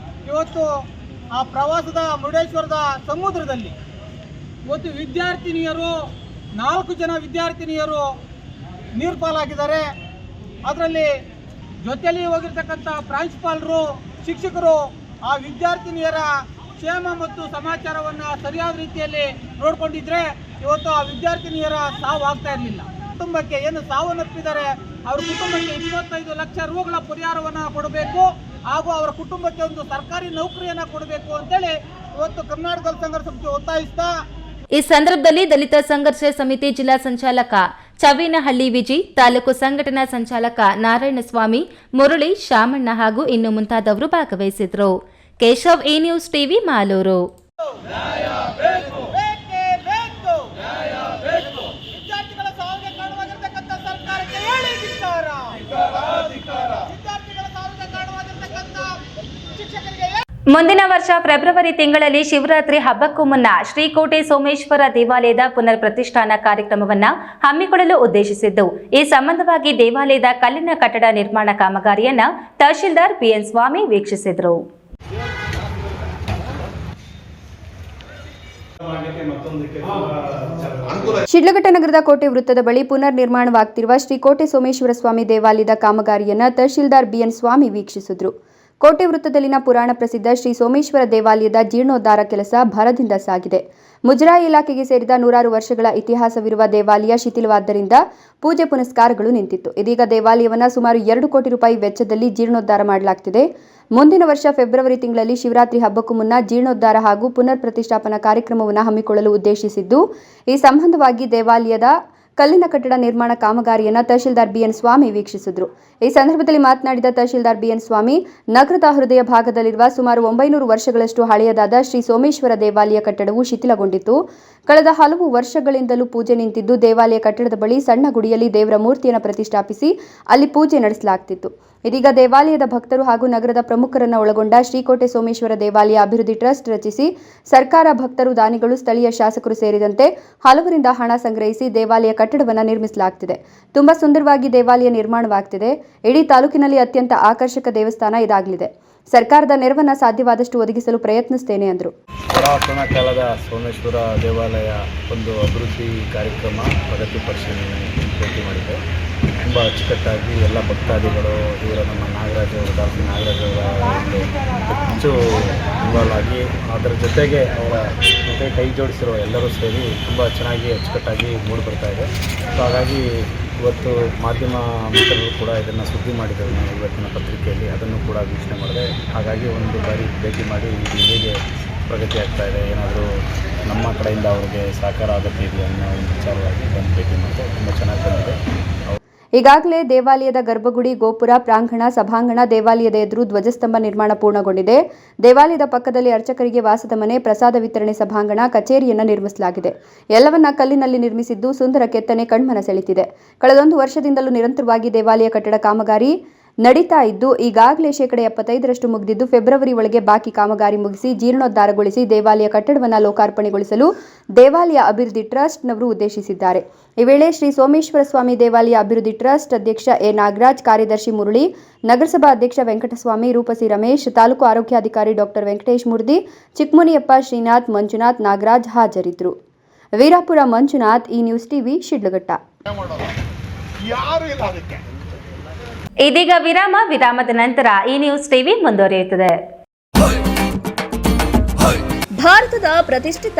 ಇವತ್ತು ಆ ಪ್ರವಾಸದ ಮುರುಡೇಶ್ವರದ ಸಮುದ್ರದಲ್ಲಿ ಇವತ್ತು ವಿದ್ಯಾರ್ಥಿನಿಯರು 4 ಜನ ವಿದ್ಯಾರ್ಥಿನಿಯರು ನೀರು ಪಾಲಾಗಿದ್ದಾರೆ. ಅದರಲ್ಲಿ ಜೊತೆಯಲ್ಲಿ ಹೋಗಿರ್ತಕ್ಕಂಥ ಪ್ರಾಂಶುಪಾಲರು, ಶಿಕ್ಷಕರು ಆ ವಿದ್ಯಾರ್ಥಿನಿಯರ ಕ್ಷೇಮ ಮತ್ತು ಸಮಾಚಾರವನ್ನು ಸರಿಯಾದ ರೀತಿಯಲ್ಲಿ ನೋಡಿಕೊಂಡಿದ್ರೆ ಇವತ್ತು ಆ ವಿದ್ಯಾರ್ಥಿನಿಯರ ಸಾವು ಆಗ್ತಾ ಇರಲಿಲ್ಲ. ಕುಟುಂಬಕ್ಕೆ ಏನು ಸಾವನ್ನಪ್ಪಿದ್ದಾರೆ ಅವರ ಕುಟುಂಬಕ್ಕೆ 25 ಲಕ್ಷ ರುಗಳ ಪರಿಹಾರವನ್ನು ಕೊಡಬೇಕು ಹಾಗೂ ಅವರ ಕುಟುಂಬಕ್ಕೆ ಒಂದು ಸರ್ಕಾರಿ ನೌಕರಿಯನ್ನು ಕೊಡಬೇಕು ಅಂತೇಳಿ ಇವತ್ತು ಕರ್ನಾಟಕ ದಲಿತ ಸಂಘರ್ಷ ಸಮಿತಿ ಒತ್ತಾಯಿಸ್ತಾ ಈ ಸಂದರ್ಭದಲ್ಲಿ ದಲಿತ ಸಂಘರ್ಷ ಸಮಿತಿ ಜಿಲ್ಲಾ ಸಂಚಾಲಕ ಚವ್ವೇನಹಳ್ಳಿ ವಿಜಿ, ತಾಲೂಕು ಸಂಘಟನಾ ಸಂಚಾಲಕ ನಾರಾಯಣಸ್ವಾಮಿ, ಮುರಳಿ, ಶಾಮಣ್ಣ ಹಾಗೂ ಇನ್ನು ಮುಂತಾದವರು ಭಾಗವಹಿಸಿದ್ರು. Keshav, A news TV, Malur. ಮುಂದಿನ ವರ್ಷ ಫೆಬ್ರವರಿ ತಿಂಗಳಲ್ಲಿ ಶಿವರಾತ್ರಿ ಹಬ್ಬಕ್ಕೂ ಮುನ್ನ ಶ್ರೀಕೋಟೆ ಸೋಮೇಶ್ವರ ದೇವಾಲಯದ ಪುನರ್ ಪ್ರತಿಷ್ಠಾನ ಕಾರ್ಯಕ್ರಮವನ್ನು ಹಮ್ಮಿಕೊಳ್ಳಲು ಉದ್ದೇಶಿಸಿದ್ದು, ಈ ಸಂಬಂಧವಾಗಿ ದೇವಾಲಯದ ಕಲ್ಲಿನ ಕಟ್ಟಡ ನಿರ್ಮಾಣ ಕಾಮಗಾರಿಯನ್ನ ತಹಶೀಲ್ದಾರ್ ಬಿಎನ್ ಸ್ವಾಮಿ ವೀಕ್ಷಿಸಿದರು. ಶಿಡ್ಲಘಟ್ಟ ನಗರದ ಕೋಟೆ ವೃತ್ತದ ಬಳಿ ಪುನರ್ ನಿರ್ಮಾಣವಾಗುತ್ತಿರುವ ಶ್ರೀಕೋಟೆ ಸೋಮೇಶ್ವರ ಸ್ವಾಮಿ ದೇವಾಲಯದ ಕಾಮಗಾರಿಯನ್ನು ತಹಶೀಲ್ದಾರ್ ಬಿಎನ್ ಸ್ವಾಮಿ ವೀಕ್ಷಿಸಿದರು. ಕೋಟೆ ವೃತ್ತದಲ್ಲಿನ ಪುರಾಣ ಪ್ರಸಿದ್ಧ ಶ್ರೀ ಸೋಮೇಶ್ವರ ದೇವಾಲಯದ ಜೀರ್ಣೋದ್ಧಾರ ಕೆಲಸ ಭರದಿಂದ ಸಾಗಿದೆ. ಮುಜರಾಯಿ ಇಲಾಖೆಗೆ ಸೇರಿದ 100 ವರ್ಷಗಳ ಇತಿಹಾಸವಿರುವ ದೇವಾಲಯ ಶಿಥಿಲವಾದ್ದರಿಂದ ಪೂಜೆ ಪುನಸ್ಕಾರಗಳು ನಿಂತಿತ್ತು. ಇದೀಗ ದೇವಾಲಯವನ್ನು ಸುಮಾರು 2 ಕೋಟಿ ರೂಪಾಯಿ ವೆಚ್ಚದಲ್ಲಿ ಜೀರ್ಣೋದ್ಧಾರ ಮಾಡಲಾಗುತ್ತಿದೆ. ಮುಂದಿನ ವರ್ಷ ಫೆಬ್ರವರಿ ತಿಂಗಳಲ್ಲಿ ಶಿವರಾತ್ರಿ ಹಬ್ಬಕ್ಕೂ ಮುನ್ನ ಜೀರ್ಣೋದ್ಧಾರ ಹಾಗೂ ಪುನರ್ ಪ್ರತಿಷ್ಠಾಪನಾ ಕಾರ್ಯಕ್ರಮವನ್ನು ಹಮ್ಮಿಕೊಳ್ಳಲು ಉದ್ದೇಶಿಸಿದ್ದು, ಈ ಸಂಬಂಧವಾಗಿ ದೇವಾಲಯದ ಕಲ್ಲಿನ ಕಟ್ಟಡ ನಿರ್ಮಾಣ ಕಾಮಗಾರಿಯನ್ನು ತಹಶೀಲ್ದಾರ್ ಬಿಎನ್ ಸ್ವಾಮಿ ವೀಕ್ಷಿಸಿದರು. ಈ ಸಂದರ್ಭದಲ್ಲಿ ಮಾತನಾಡಿದ ತಹಶೀಲ್ದಾರ್ ಬಿಎನ್ ಸ್ವಾಮಿ, ನಗರದ ಹೃದಯ ಭಾಗದಲ್ಲಿರುವ ಸುಮಾರು 900 ವರ್ಷಗಳಷ್ಟು ಹಳೆಯದಾದ ಶ್ರೀ ಸೋಮೇಶ್ವರ ದೇವಾಲಯ ಕಟ್ಟಡವು ಶಿಥಿಲಗೊಂಡಿತ್ತು. ಕಳೆದ ಹಲವು ವರ್ಷಗಳಿಂದಲೂ ಪೂಜೆ ನಿಂತಿದ್ದು, ದೇವಾಲಯ ಕಟ್ಟಡದ ಬಳಿ ಸಣ್ಣ ಗುಡಿಯಲ್ಲಿ ದೇವರ ಮೂರ್ತಿಯನ್ನು ಪ್ರತಿಷ್ಠಾಪಿಸಿ ಅಲ್ಲಿ ಪೂಜೆ ನಡೆಸಲಾಗುತ್ತಿತ್ತು. ಇದೀಗ ದೇವಾಲಯದ ಭಕ್ತರು ಹಾಗೂ ನಗರದ ಪ್ರಮುಖರನ್ನು ಒಳಗೊಂಡ ಶ್ರೀಕೋಟೆ ಸೋಮೇಶ್ವರ ದೇವಾಲಯ ಅಭಿವೃದ್ಧಿ ಟ್ರಸ್ಟ್ ರಚಿಸಿ ಸರ್ಕಾರ, ಭಕ್ತರು, ದಾನಿಗಳು, ಸ್ಥಳೀಯ ಶಾಸಕರು ಸೇರಿದಂತೆ ಹಲವರಿಂದ ಹಣ ಸಂಗ್ರಹಿಸಿ ದೇವಾಲಯ ಕಟ್ಟಡವನ್ನು ನಿರ್ಮಿಸಲಾಗುತ್ತಿದೆ. ತುಂಬಾ ಸುಂದರವಾಗಿ ದೇವಾಲಯ ನಿರ್ಮಾಣವಾಗುತ್ತಿದೆ. ಇಡೀ ತಾಲೂಕಿನಲ್ಲಿ ಅತ್ಯಂತ ಆಕರ್ಷಕ ದೇವಸ್ಥಾನ ಇದಾಗಲಿದೆ. ಸರ್ಕಾರದ ನೆರವನ್ನು ಸಾಧ್ಯವಾದಷ್ಟು ಒದಗಿಸಲು ಪ್ರಯತ್ನಿಸುತ್ತೇನೆ ಎಂದರು. ಪುರಾತನ ಕಾಲದ ಸೋಮೇಶ್ವರ ದೇವಾಲಯ ಒಂದು ಅಭಿವೃದ್ಧಿ ಕಾರ್ಯಕ್ರಮ ಪ್ರಗತಿ ಪರಿಶೀಲನೆ ಭೇಟಿ ಮಾಡಿದೆ. ತುಂಬ ಅಚ್ಚುಕಟ್ಟಾಗಿ ಎಲ್ಲ ಭಕ್ತಾದಿಗಳು ಇವರ ನಮ್ಮ ನಾಗರಾಜ ನಾಗರಾಜ ಹೆಚ್ಚು ಇನ್ವಾಲ್ವ್ ಆಗಿ ಅದರ ಜೊತೆಗೆ ಅವರ ಜೊತೆ ಕೈ ಜೋಡಿಸಿರುವ ಎಲ್ಲರೂ ಸೇರಿ ತುಂಬ ಚೆನ್ನಾಗಿ ಅಚ್ಚುಕಟ್ಟಾಗಿ ಮೂಡಿ ಬರ್ತಾ ಇದೆ. ಸೊ ಹಾಗಾಗಿ ಇವತ್ತು ಮಾಧ್ಯಮ ಮಿತ್ರರು ಕೂಡ ಇದನ್ನು ಸುದ್ದಿ ಮಾಡಿದರು ನಾವು ಇವತ್ತಿನ ಪತ್ರಿಕೆಯಲ್ಲಿ, ಅದನ್ನು ಕೂಡ ವೀಕ್ಷಣೆ ಮಾಡಿದೆ. ಹಾಗಾಗಿ ಒಂದು ಬಾರಿ ಭೇಟಿ ಮಾಡಿ ಇದು ಹೇಗೆ ಪ್ರಗತಿ ಆಗ್ತಾ ಇದೆ, ಏನಾದರೂ ನಮ್ಮ ಕಡೆಯಿಂದ ಅವರಿಗೆ ಸಹಕಾರ ಅಗತ್ಯ ಇದೆಯಾ ಅನ್ನೋ ಒಂದು ವಿಚಾರವಾಗಿ ಬಂದು ಭೇಟಿ ಮಾಡಿದೆ. ತುಂಬ ಚೆನ್ನಾಗಿ ಬಂದಿದೆ. ಈಗಾಗಲೇ ದೇವಾಲಯದ ಗರ್ಭಗುಡಿ, ಗೋಪುರ, ಪ್ರಾಂಗಣ, ಸಭಾಂಗಣ, ದೇವಾಲಯದ ಎದುರು ಧ್ವಜಸ್ತಂಭ ನಿರ್ಮಾಣ ಪೂರ್ಣಗೊಂಡಿದೆ. ದೇವಾಲಯದ ಪಕ್ಕದಲ್ಲಿ ಅರ್ಚಕರಿಗೆ ವಾಸದ ಮನೆ, ಪ್ರಸಾದ ವಿತರಣೆ ಸಭಾಂಗಣ, ಕಚೇರಿಯನ್ನು ನಿರ್ಮಿಸಲಾಗಿದೆ. ಎಲ್ಲವನ್ನ ಕಲ್ಲಿನಲ್ಲಿ ನಿರ್ಮಿಸಿದ್ದು ಸುಂದರ ಕೆತ್ತನೆ ಕಣ್ಮನ ಸೆಳೆತಿದೆ. ಕಳೆದೊಂದು ವರ್ಷದಿಂದಲೂ ನಿರಂತರವಾಗಿ ದೇವಾಲಯ ಕಟ್ಟಡ ಕಾಮಗಾರಿ ನಡೀತಾ ಇದ್ದು ಈಗಾಗಲೇ 75% ಮುಗಿದಿದ್ದು ಫೆಬ್ರವರಿ ಒಳಗೆ ಬಾಕಿ ಕಾಮಗಾರಿ ಮುಗಿಸಿ ಜೀರ್ಣೋದ್ಧಾರಗೊಳಿಸಿ ದೇವಾಲಯ ಕಟ್ಟಡವನ್ನು ಲೋಕಾರ್ಪಣೆಗೊಳಿಸಲು ದೇವಾಲಯ ಅಭಿವೃದ್ಧಿ ಟ್ರಸ್ಟ್ನವರು ಉದ್ದೇಶಿಸಿದ್ದಾರೆ. ಈ ವೇಳೆ ಶ್ರೀ ಸೋಮೇಶ್ವರ ಸ್ವಾಮಿ ದೇವಾಲಯ ಅಭಿವೃದ್ಧಿ ಟ್ರಸ್ಟ್ ಅಧ್ಯಕ್ಷ ಎ ನಾಗರಾಜ್, ಕಾರ್ಯದರ್ಶಿ ಮುರಳಿ, ನಗರಸಭಾ ಅಧ್ಯಕ್ಷ ವೆಂಕಟಸ್ವಾಮಿ, ರೂಪಸಿ ರಮೇಶ್, ತಾಲೂಕು ಆರೋಗ್ಯಾಧಿಕಾರಿ ಡಾಕ್ಟರ್ ವೆಂಕಟೇಶ್ ಮೂರ್ತಿ, ಚಿಕ್ಕಮುನಿಯಪ್ಪ, ಶ್ರೀನಾಥ್, ಮಂಜುನಾಥ್, ನಾಗರಾಜ್ ಹಾಜರಿದ್ದರು. ವೀರಾಪುರ ಮಂಜುನಾಥ್, ಈ ನ್ಯೂಸ್ ಟಿವಿ, ಶಿಡ್ಲಘಟ್ಟ. ಇದೀಗ ವಿರಾಮದ ನಂತರ ಈ ನ್ಯೂಸ್ ಟಿವಿ ಮುಂದುವರಿಯುತ್ತದೆ. ಭಾರತದ ಪ್ರತಿಷ್ಠಿತ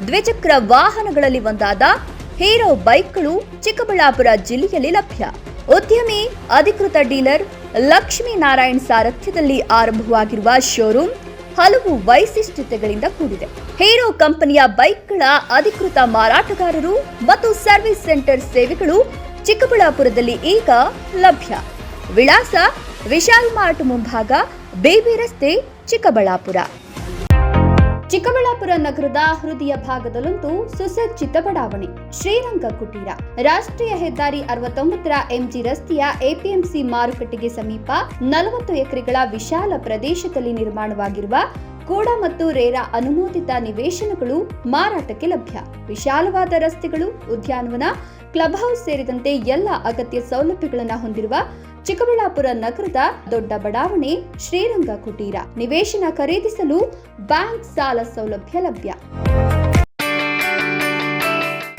ದ್ವಿಚಕ್ರ ವಾಹನಗಳಲ್ಲಿ ಒಂದಾದ ಹೀರೋ ಬೈಕ್ಗಳು ಚಿಕ್ಕಬಳ್ಳಾಪುರ ಜಿಲ್ಲೆಯಲ್ಲಿ ಲಭ್ಯ. ಉದ್ಯಮಿ ಅಧಿಕೃತ ಡೀಲರ್ ಲಕ್ಷ್ಮೀನಾರಾಯಣ್ ಸಾರಥ್ಯದಲ್ಲಿ ಆರಂಭವಾಗಿರುವ ಶೋರೂಮ್ ಹಲವು ವೈಶಿಷ್ಟ್ಯತೆಗಳಿಂದ ಕೂಡಿದೆ. ಹೀರೋ ಕಂಪನಿಯ ಬೈಕ್ಗಳ ಅಧಿಕೃತ ಮಾರಾಟಗಾರರು ಮತ್ತು ಸರ್ವಿಸ್ ಸೆಂಟರ್ ಸೇವೆಗಳು ಚಿಕ್ಕಬಳ್ಳಾಪುರದಲ್ಲಿ ಈಗ ಲಭ್ಯ. ವಿಳಾಸ ವಿಶಾಲ್ ಮಾರ್ಟ್ ಮುಂಭಾಗ, ಬೇಬಿ ರಸ್ತೆ, ಚಿಕ್ಕಬಳ್ಳಾಪುರ. ಚಿಕ್ಕಬಳ್ಳಾಪುರ ನಗರದ ಹೃದಯ ಭಾಗದಲ್ಲೊಂದು ಸುಸಜ್ಜಿತ ಬಡಾವಣೆ ಶ್ರೀರಂಗ ಕುಟೀರ. ರಾಷ್ಟ್ರೀಯ ಹೆದ್ದಾರಿ 69ರ ಎಂಜಿ ರಸ್ತೆಯ ಎಪಿಎಂಸಿ ಮಾರುಕಟ್ಟೆಗೆ ಸಮೀಪ 40 ಎಕರೆಗಳ ವಿಶಾಲ ಪ್ರದೇಶದಲ್ಲಿ ನಿರ್ಮಾಣವಾಗಿರುವ ಕೂಡ ಮತ್ತು ರೇರಾ ಅನುಮೋದಿತ ನಿವೇಶನಗಳು ಮಾರಾಟಕ್ಕೆ ಲಭ್ಯ. ವಿಶಾಲವಾದ ರಸ್ತೆಗಳು, ಉದ್ಯಾನವನ, ಕ್ಲಬ್ ಹೌಸ್ ಸೇರಿದಂತೆ ಎಲ್ಲ ಅಗತ್ಯ ಸೌಲಭ್ಯಗಳನ್ನು ಹೊಂದಿರುವ ಚಿಕ್ಕಬಳ್ಳಾಪುರ ನಗರದ ದೊಡ್ಡ ಬಡಾವಣೆ ಶ್ರೀರಂಗ ಕುಟೀರ. ನಿವೇಶನ ಖರೀದಿಸಲು ಬ್ಯಾಂಕ್ ಸಾಲ ಸೌಲಭ್ಯ ಲಭ್ಯ.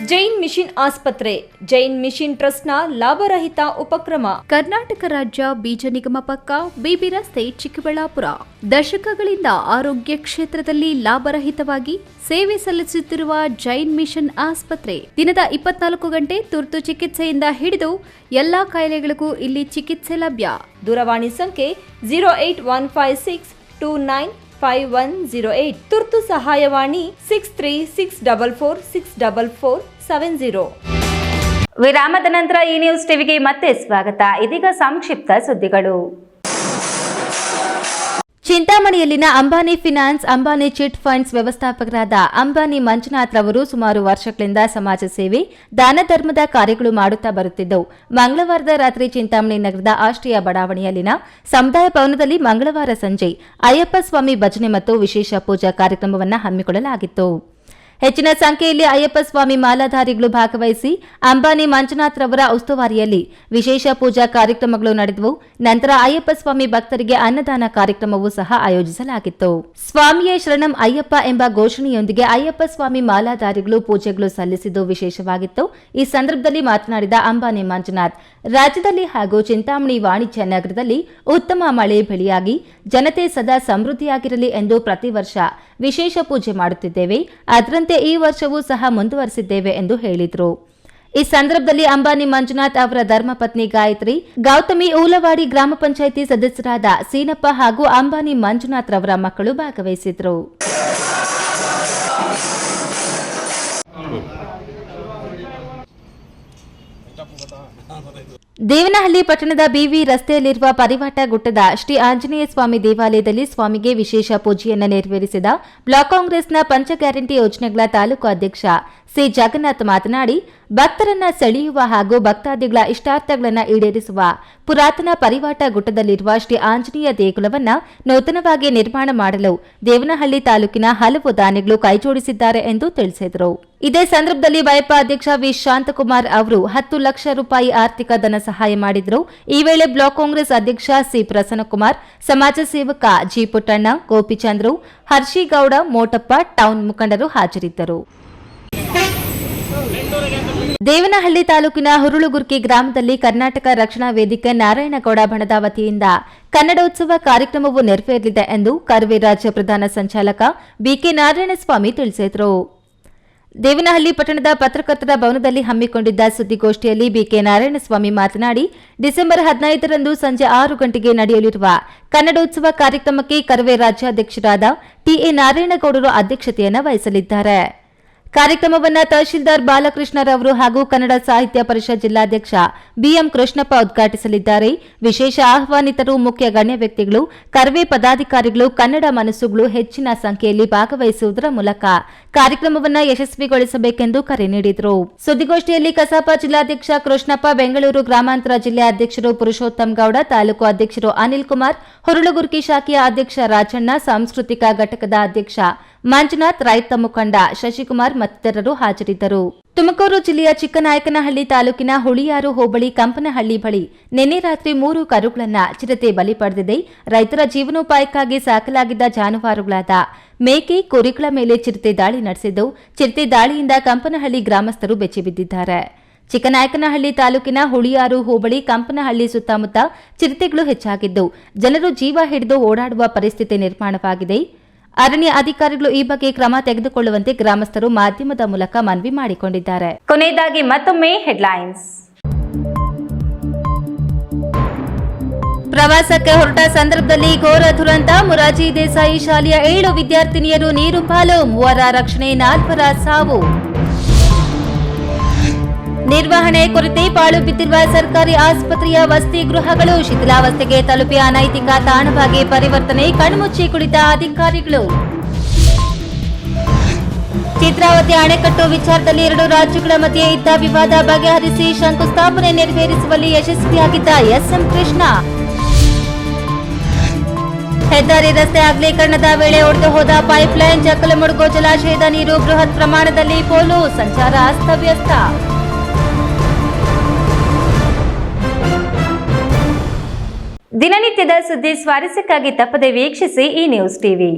ಜೈನ್ ಮಿಷನ್ ಆಸ್ಪತ್ರೆ, ಜೈನ್ ಮಿಷನ್ ಟ್ರಸ್ಟ್ನ ಲಾಭರಹಿತ ಉಪಕ್ರಮ. ಕರ್ನಾಟಕ ರಾಜ್ಯ ಬೀಜ ನಿಗಮ ಪಕ್ಕ, ಬೇಬಿ ರಸ್ತೆ, ಚಿಕ್ಕಬಳ್ಳಾಪುರ. ದಶಕಗಳಿಂದ ಆರೋಗ್ಯ ಕ್ಷೇತ್ರದಲ್ಲಿ ಲಾಭರಹಿತವಾಗಿ ಸೇವೆ ಸಲ್ಲಿಸುತ್ತಿರುವ ಜೈನ್ ಮಿಷನ್ ಆಸ್ಪತ್ರೆ ದಿನದ 24 ಗಂಟೆ ತುರ್ತು ಚಿಕಿತ್ಸೆಯಿಂದ ಹಿಡಿದು ಎಲ್ಲಾ ಕಾಯಿಲೆಗಳಿಗೂ ಇಲ್ಲಿ ಚಿಕಿತ್ಸೆ ಲಭ್ಯ. ದೂರವಾಣಿ ಸಂಖ್ಯೆ 08156295108. ತುರ್ತು ಸಹಾಯವಾಣಿ 6364464470. ವಿರಾಮದ ನಂತರ ಈ ನ್ಯೂಸ್ ಟಿವಿಗೆ ಮತ್ತೆ ಸ್ವಾಗತ. ಇದೀಗ ಸಂಕ್ಷಿಪ್ತ ಸುದ್ದಿಗಳು. ಚಿಂತಾಮಣಿಯಲ್ಲಿನ Ambani finance, Ambani chit funds ವ್ಯವಸ್ಥಾಪಕರಾದ ಅಂಬಾನಿ ಮಂಜುನಾಥ್ ರವರು ಸುಮಾರು ವರ್ಷಗಳಿಂದ ಸಮಾಜ ಸೇವೆ, ದಾನ ಧರ್ಮದ ಕಾರ್ಯಗಳು ಮಾಡುತ್ತಾ ಬರುತ್ತಿದ್ದವು. ಮಂಗಳವಾರದ ರಾತ್ರಿ ಚಿಂತಾಮಣಿ ನಗರದ ಆಶ್ರಯ ಬಡಾವಣೆಯಲ್ಲಿನ ಸಮುದಾಯ ಭವನದಲ್ಲಿ ಮಂಗಳವಾರ ಸಂಜೆ ಅಯ್ಯಪ್ಪ ಸ್ವಾಮಿ ಭಜನೆ ಮತ್ತು ವಿಶೇಷ ಪೂಜಾ ಕಾರ್ಯಕ್ರಮವನ್ನು ಹಮ್ಮಿಕೊಳ್ಳಲಾಗಿತ್ತು. ಹೆಚ್ಚಿನ ಸಂಖ್ಯೆಯಲ್ಲಿ ಅಯ್ಯಪ್ಪ ಸ್ವಾಮಿ ಮಾಲಾಧಾರಿಗಳು ಭಾಗವಹಿಸಿ ಅಂಬಾನಿ ಮಂಜುನಾಥ್ ರವರ ಉಸ್ತುವಾರಿಯಲ್ಲಿ ವಿಶೇಷ ಪೂಜಾ ಕಾರ್ಯಕ್ರಮಗಳು ನಡೆದವು. ನಂತರ ಅಯ್ಯಪ್ಪ ಸ್ವಾಮಿ ಭಕ್ತರಿಗೆ ಅನ್ನದಾನ ಕಾರ್ಯಕ್ರಮವೂ ಸಹ ಆಯೋಜಿಸಲಾಗಿತ್ತು. ಸ್ವಾಮಿಯೇ ಶರಣಂ ಅಯ್ಯಪ್ಪ ಎಂಬ ಘೋಷಣೆಯೊಂದಿಗೆ ಅಯ್ಯಪ್ಪ ಸ್ವಾಮಿ ಮಾಲಾಧಾರಿಗಳು ಪೂಜೆಗಳು ಸಲ್ಲಿಸಿದ್ದು ವಿಶೇಷವಾಗಿತ್ತು. ಈ ಸಂದರ್ಭದಲ್ಲಿ ಮಾತನಾಡಿದ ಅಂಬಾನಿ ಮಂಜುನಾಥ್, ರಾಜ್ಯದಲ್ಲಿ ಹಾಗೂ ಚಿಂತಾಮಣಿ ವಾಣಿಜ್ಯ ನಗರದಲ್ಲಿ ಉತ್ತಮ ಮಳೆ ಬೆಳೆಯಾಗಿ ಜನತೆ ಸದಾ ಸಮೃದ್ಧಿಯಾಗಿರಲಿ ಎಂದು ಪ್ರತಿ ವರ್ಷ ವಿಶೇಷ ಪೂಜೆ ಮಾಡುತ್ತಿದ್ದೇವೆ. ಅದರಂತೆ ಈ ವರ್ಷವೂ ಸಹ ಮುಂದುವರೆಸಿದ್ದೇವೆ ಎಂದು ಹೇಳಿದರು. ಈ ಸಂದರ್ಭದಲ್ಲಿ ಅಂಬಾನಿ ಮಂಜುನಾಥ್ ಅವರ ಧರ್ಮಪತ್ನಿ ಗಾಯತ್ರಿ, ಗೌತಮಿ, ಊಲವಾಡಿ ಗ್ರಾಮ ಪಂಚಾಯಿತಿ ಸದಸ್ಯರಾದ ಸೀನಪ್ಪ ಹಾಗೂ ಅಂಬಾನಿ ಮಂಜುನಾಥ್ ರವರ ಮಕ್ಕಳು ಭಾಗವಹಿಸಿದ್ರು. ದೇವನಹಳ್ಳಿ ಪಟ್ಟಣದ ಬಿವಿ ರಸ್ತೆಯಲ್ಲಿರುವ ಪರಿವಾಟ ಗುಟ್ಟದ ಶ್ರೀ ಆಂಜನೇಯ ಸ್ವಾಮಿ ದೇವಾಲಯದಲ್ಲಿ ಸ್ವಾಮಿಗೆ ವಿಶೇಷ ಪೂಜೆಯನ್ನು ನೆರವೇರಿಸಿದ ಬ್ಲಾಕ್ ಕಾಂಗ್ರೆಸ್ನ ಪಂಚ ಗ್ಯಾರಂಟಿ ಯೋಜನೆಗಳ ತಾಲೂಕು ಅಧ್ಯಕ್ಷ ಸಿ ಜಗನ್ನಾಥ್ ಮಾತನಾಡಿ, ಭಕ್ತರನ್ನ ಸೆಳೆಯುವ ಹಾಗೂ ಭಕ್ತಾದಿಗಳ ಇಷ್ಟಾರ್ಥಗಳನ್ನು ಈಡೇರಿಸುವ ಪುರಾತನ ಪರಿವಾಟ ಗುಟ್ಟದಲ್ಲಿರುವ ಶ್ರೀ ಆಂಜನೇಯ ದೇಗುಲವನ್ನು ನೂತನವಾಗಿ ನಿರ್ಮಾಣ ಮಾಡಲು ದೇವನಹಳ್ಳಿ ತಾಲೂಕಿನ ಹಲವು ದಾನಿಗಳು ಕೈಜೋಡಿಸಿದ್ದಾರೆ ಎಂದು ತಿಳಿಸಿದರು. ಇದೇ ಸಂದರ್ಭದಲ್ಲಿ ಬಯಪ ಅಧ್ಯಕ್ಷ ವಿ ಶಾಂತಕುಮಾರ್ ಅವರು 10 ಲಕ್ಷ ರೂಪಾಯಿ ಆರ್ಥಿಕ ಧನ ಸಹಾಯ ಮಾಡಿದರು. ಈ ವೇಳೆ ಬ್ಲಾಕ್ ಕಾಂಗ್ರೆಸ್ ಅಧ್ಯಕ್ಷ ಸಿ ಪ್ರಸನ್ನಕುಮಾರ್, ಸಮಾಜ ಸೇವಕ ಜಿ ಪುಟ್ಟಣ್ಣ, ಗೋಪಿಚಂದ್ರು, ಹರ್ಷಿಗೌಡ, ಮೋಟಪ್ಪ, ಟೌನ್ ಮುಖಂಡರು ಹಾಜರಿದ್ದರು. ದೇವನಹಳ್ಳಿ ತಾಲೂಕಿನ ಹುರುಳುಗುರ್ಕಿ ಗ್ರಾಮದಲ್ಲಿ ಕರ್ನಾಟಕ ರಕ್ಷಣಾ ವೇದಿಕೆ ನಾರಾಯಣಗೌಡ ಬಣದ ವತಿಯಿಂದ ಕನ್ನಡೋತ್ಸವ ಕಾರ್ಯಕ್ರಮವು ನೆರವೇರಲಿದೆ ಎಂದು ಕರ್ವೆ ರಾಜ್ಯ ಪ್ರಧಾನ ಸಂಚಾಲಕ ಬಿಕೆ ನಾರಾಯಣಸ್ವಾಮಿ ತಿಳಿಸಿದರು. ದೇವನಹಳ್ಳಿ ಪಟ್ಟಣದ ಪತ್ರಕರ್ತರ ಭವನದಲ್ಲಿ ಹಮ್ಮಿಕೊಂಡಿದ್ದ ಸುದ್ದಿಗೋಷ್ಠಿಯಲ್ಲಿ ಬಿಕೆ ನಾರಾಯಣಸ್ವಾಮಿ ಮಾತನಾಡಿ ಡಿಸೆಂಬರ್ 15ರಂದು ಸಂಜೆ 6 ಗಂಟೆಗೆ ನಡೆಯಲಿರುವ ಕನ್ನಡೋತ್ಸವ ಕಾರ್ಯಕ್ರಮಕ್ಕೆ ಕರವೇ ರಾಜ್ಯಾಧ್ಯಕ್ಷರಾದ ಟಿಎ ನಾರಾಯಣಗೌಡರು ಅಧ್ಯಕ್ಷತೆಯನ್ನು ವಹಿಸಲಿದ್ದಾರೆ. ಕಾರ್ಯಕ್ರಮವನ್ನು ತಹಶೀಲ್ದಾರ್ ಬಾಲಕೃಷ್ಣರವರು ಹಾಗೂ ಕನ್ನಡ ಸಾಹಿತ್ಯ ಪರಿಷತ್ ಜಿಲ್ಲಾಧ್ಯಕ್ಷ ಬಿಎಂ ಕೃಷ್ಣಪ್ಪ ಉದ್ಘಾಟಿಸಲಿದ್ದಾರೆ. ವಿಶೇಷ ಆಹ್ವಾನಿತರು, ಮುಖ್ಯ ಗಣ್ಯ ವ್ಯಕ್ತಿಗಳು, ಕರವೇ ಪದಾಧಿಕಾರಿಗಳು, ಕನ್ನಡ ಮನಸ್ಸುಗಳು ಹೆಚ್ಚಿನ ಸಂಖ್ಯೆಯಲ್ಲಿ ಭಾಗವಹಿಸುವುದರ ಮೂಲಕ ಕಾರ್ಯಕ್ರಮವನ್ನು ಯಶಸ್ವಿಗೊಳಿಸಬೇಕೆಂದು ಕರೆ ನೀಡಿದರು. ಸುದ್ದಿಗೋಷ್ಠಿಯಲ್ಲಿ ಕಸಾಪ ಜಿಲ್ಲಾಧ್ಯಕ್ಷ ಕೃಷ್ಣಪ್ಪ, ಬೆಂಗಳೂರು ಗ್ರಾಮಾಂತರ ಜಿಲ್ಲೆ ಅಧ್ಯಕ್ಷರು ಪುರುಷೋತ್ತಮ್ ಗೌಡ, ತಾಲೂಕು ಅಧ್ಯಕ್ಷರು ಅನಿಲ್ ಕುಮಾರ್, ಹುರುಳುಗುರ್ಕಿ ಶಾಖೆಯ ಅಧ್ಯಕ್ಷ ರಾಜಣ್ಣ, ಸಾಂಸ್ಕೃತಿಕ ಘಟಕದ ಅಧ್ಯಕ್ಷ ಮಂಜುನಾಥ್, ರೈತ ಮುಖಂಡ ಶಶಿಕುಮಾರ್ ಮತ್ತಿತರರು ಹಾಜರಿದ್ದರು. ತುಮಕೂರು ಜಿಲ್ಲೆಯ ಚಿಕ್ಕನಾಯಕನಹಳ್ಳಿ ತಾಲೂಕಿನ ಹುಳಿಯಾರು ಹೋಬಳಿ ಕಂಪನಹಳ್ಳಿ ಬಳಿ ನಿನ್ನೆ ರಾತ್ರಿ 3 ಕರುಗಳನ್ನು ಚಿರತೆ ಬಲಿ ಪಡೆದಿದೆ. ರೈತರ ಜೀವನೋಪಾಯಕ್ಕಾಗಿ ಸಾಕಲಾಗಿದ್ದ ಜಾನುವಾರುಗಳಾದ ಮೇಕೆ, ಕುರಿಗಳ ಮೇಲೆ ಚಿರತೆ ದಾಳಿ ನಡೆಸಿದ್ದು, ಚಿರತೆ ದಾಳಿಯಿಂದ ಕಂಪನಹಳ್ಳಿ ಗ್ರಾಮಸ್ಥರು ಬೆಚ್ಚಿಬಿದ್ದಿದ್ದಾರೆ. ಚಿಕ್ಕನಾಯಕನಹಳ್ಳಿ ತಾಲೂಕಿನ ಹುಳಿಯಾರು ಹೋಬಳಿ ಕಂಪನಹಳ್ಳಿ ಸುತ್ತಮುತ್ತ ಚಿರತೆಗಳು ಹೆಚ್ಚಾಗಿದ್ದು, ಜನರು ಜೀವ ಹಿಡಿದು ಓಡಾಡುವ ಪರಿಸ್ಥಿತಿ ನಿರ್ಮಾಣವಾಗಿದೆ. ಅರಣ್ಯ ಅಧಿಕಾರಿಗಳು ಈ ಬಗ್ಗೆ ಕ್ರಮ ತೆಗೆದುಕೊಳ್ಳುವಂತೆ ಗ್ರಾಮಸ್ಥರು ಮಾಧ್ಯಮದ ಮೂಲಕ ಮನವಿ ಮಾಡಿಕೊಂಡಿದ್ದಾರೆ. ಕೊನೆಯದಾಗಿ ಮತ್ತೊಮ್ಮೆ ಹೆಡ್ಲೈನ್ಸ್. ಪ್ರವಾಸಕ್ಕೆ ಹೊರಟ ಸಂದರ್ಭದಲ್ಲಿ ಘೋರ ದುರಂತ. ಮೊರಾರ್ಜಿ ದೇಸಾಯಿ ಶಾಲೆಯ 7 ವಿದ್ಯಾರ್ಥಿನಿಯರು ನೀರು ಪಾಲು, 3 ರಕ್ಷಣೆ, 4 ಸಾವು. ನಿರ್ವಹಣೆ ಕೊರತೆ, ಪಾಳು ಬಿದ್ದಿರುವ ಸರ್ಕಾರಿ ಆಸ್ಪತ್ರೆಯ ವಸತಿ ಗೃಹಗಳು ಶಿಥಿಲಾವಸ್ಥೆಗೆ ತಲುಪಿ ಅನೈತಿಕ ತಾಣವಾಗಿ ಪರಿವರ್ತನೆ, ಕಣ್ಮುಚ್ಚಿ ಕುಳಿತ ಅಧಿಕಾರಿಗಳು. ಚಿತ್ರಾವತಿ ಅಣೆಕಟ್ಟು ವಿಚಾರದಲ್ಲಿ 2 ರಾಜ್ಯಗಳ ಮಧ್ಯೆ ಇದ್ದ ವಿವಾದ ಬಗೆಹರಿಸಿ ಶಂಕುಸ್ಥಾಪನೆ ನೆರವೇರಿಸುವಲ್ಲಿ ಯಶಸ್ವಿಯಾಗಿದ್ದ ಎಸ್ಎಂ ಕೃಷ್ಣ. ಹೆದ್ದಾರಿ ರಸ್ತೆ ಅಗಲೀಕರಣದ ವೇಳೆ ಒಡೆದು ಹೋದ ಪೈಪ್ಲೈನ್, ಜಕ್ಕಲಮಡುಗು ಜಲಾಶಯದ ನೀರು ಬೃಹತ್ ಪ್ರಮಾಣದಲ್ಲಿ ಪೋಲು, ಸಂಚಾರ ಅಸ್ತವ್ಯಸ್ತ. ದಿನನಿತ್ಯದ ಸುದ್ದಿ ಸ್ವಾರಸ್ಯಕ್ಕಾಗಿ ತಪ್ಪದೆ ವೀಕ್ಷಿಸಿ ಈ ನ್ಯೂಸ್ ಟಿವಿ.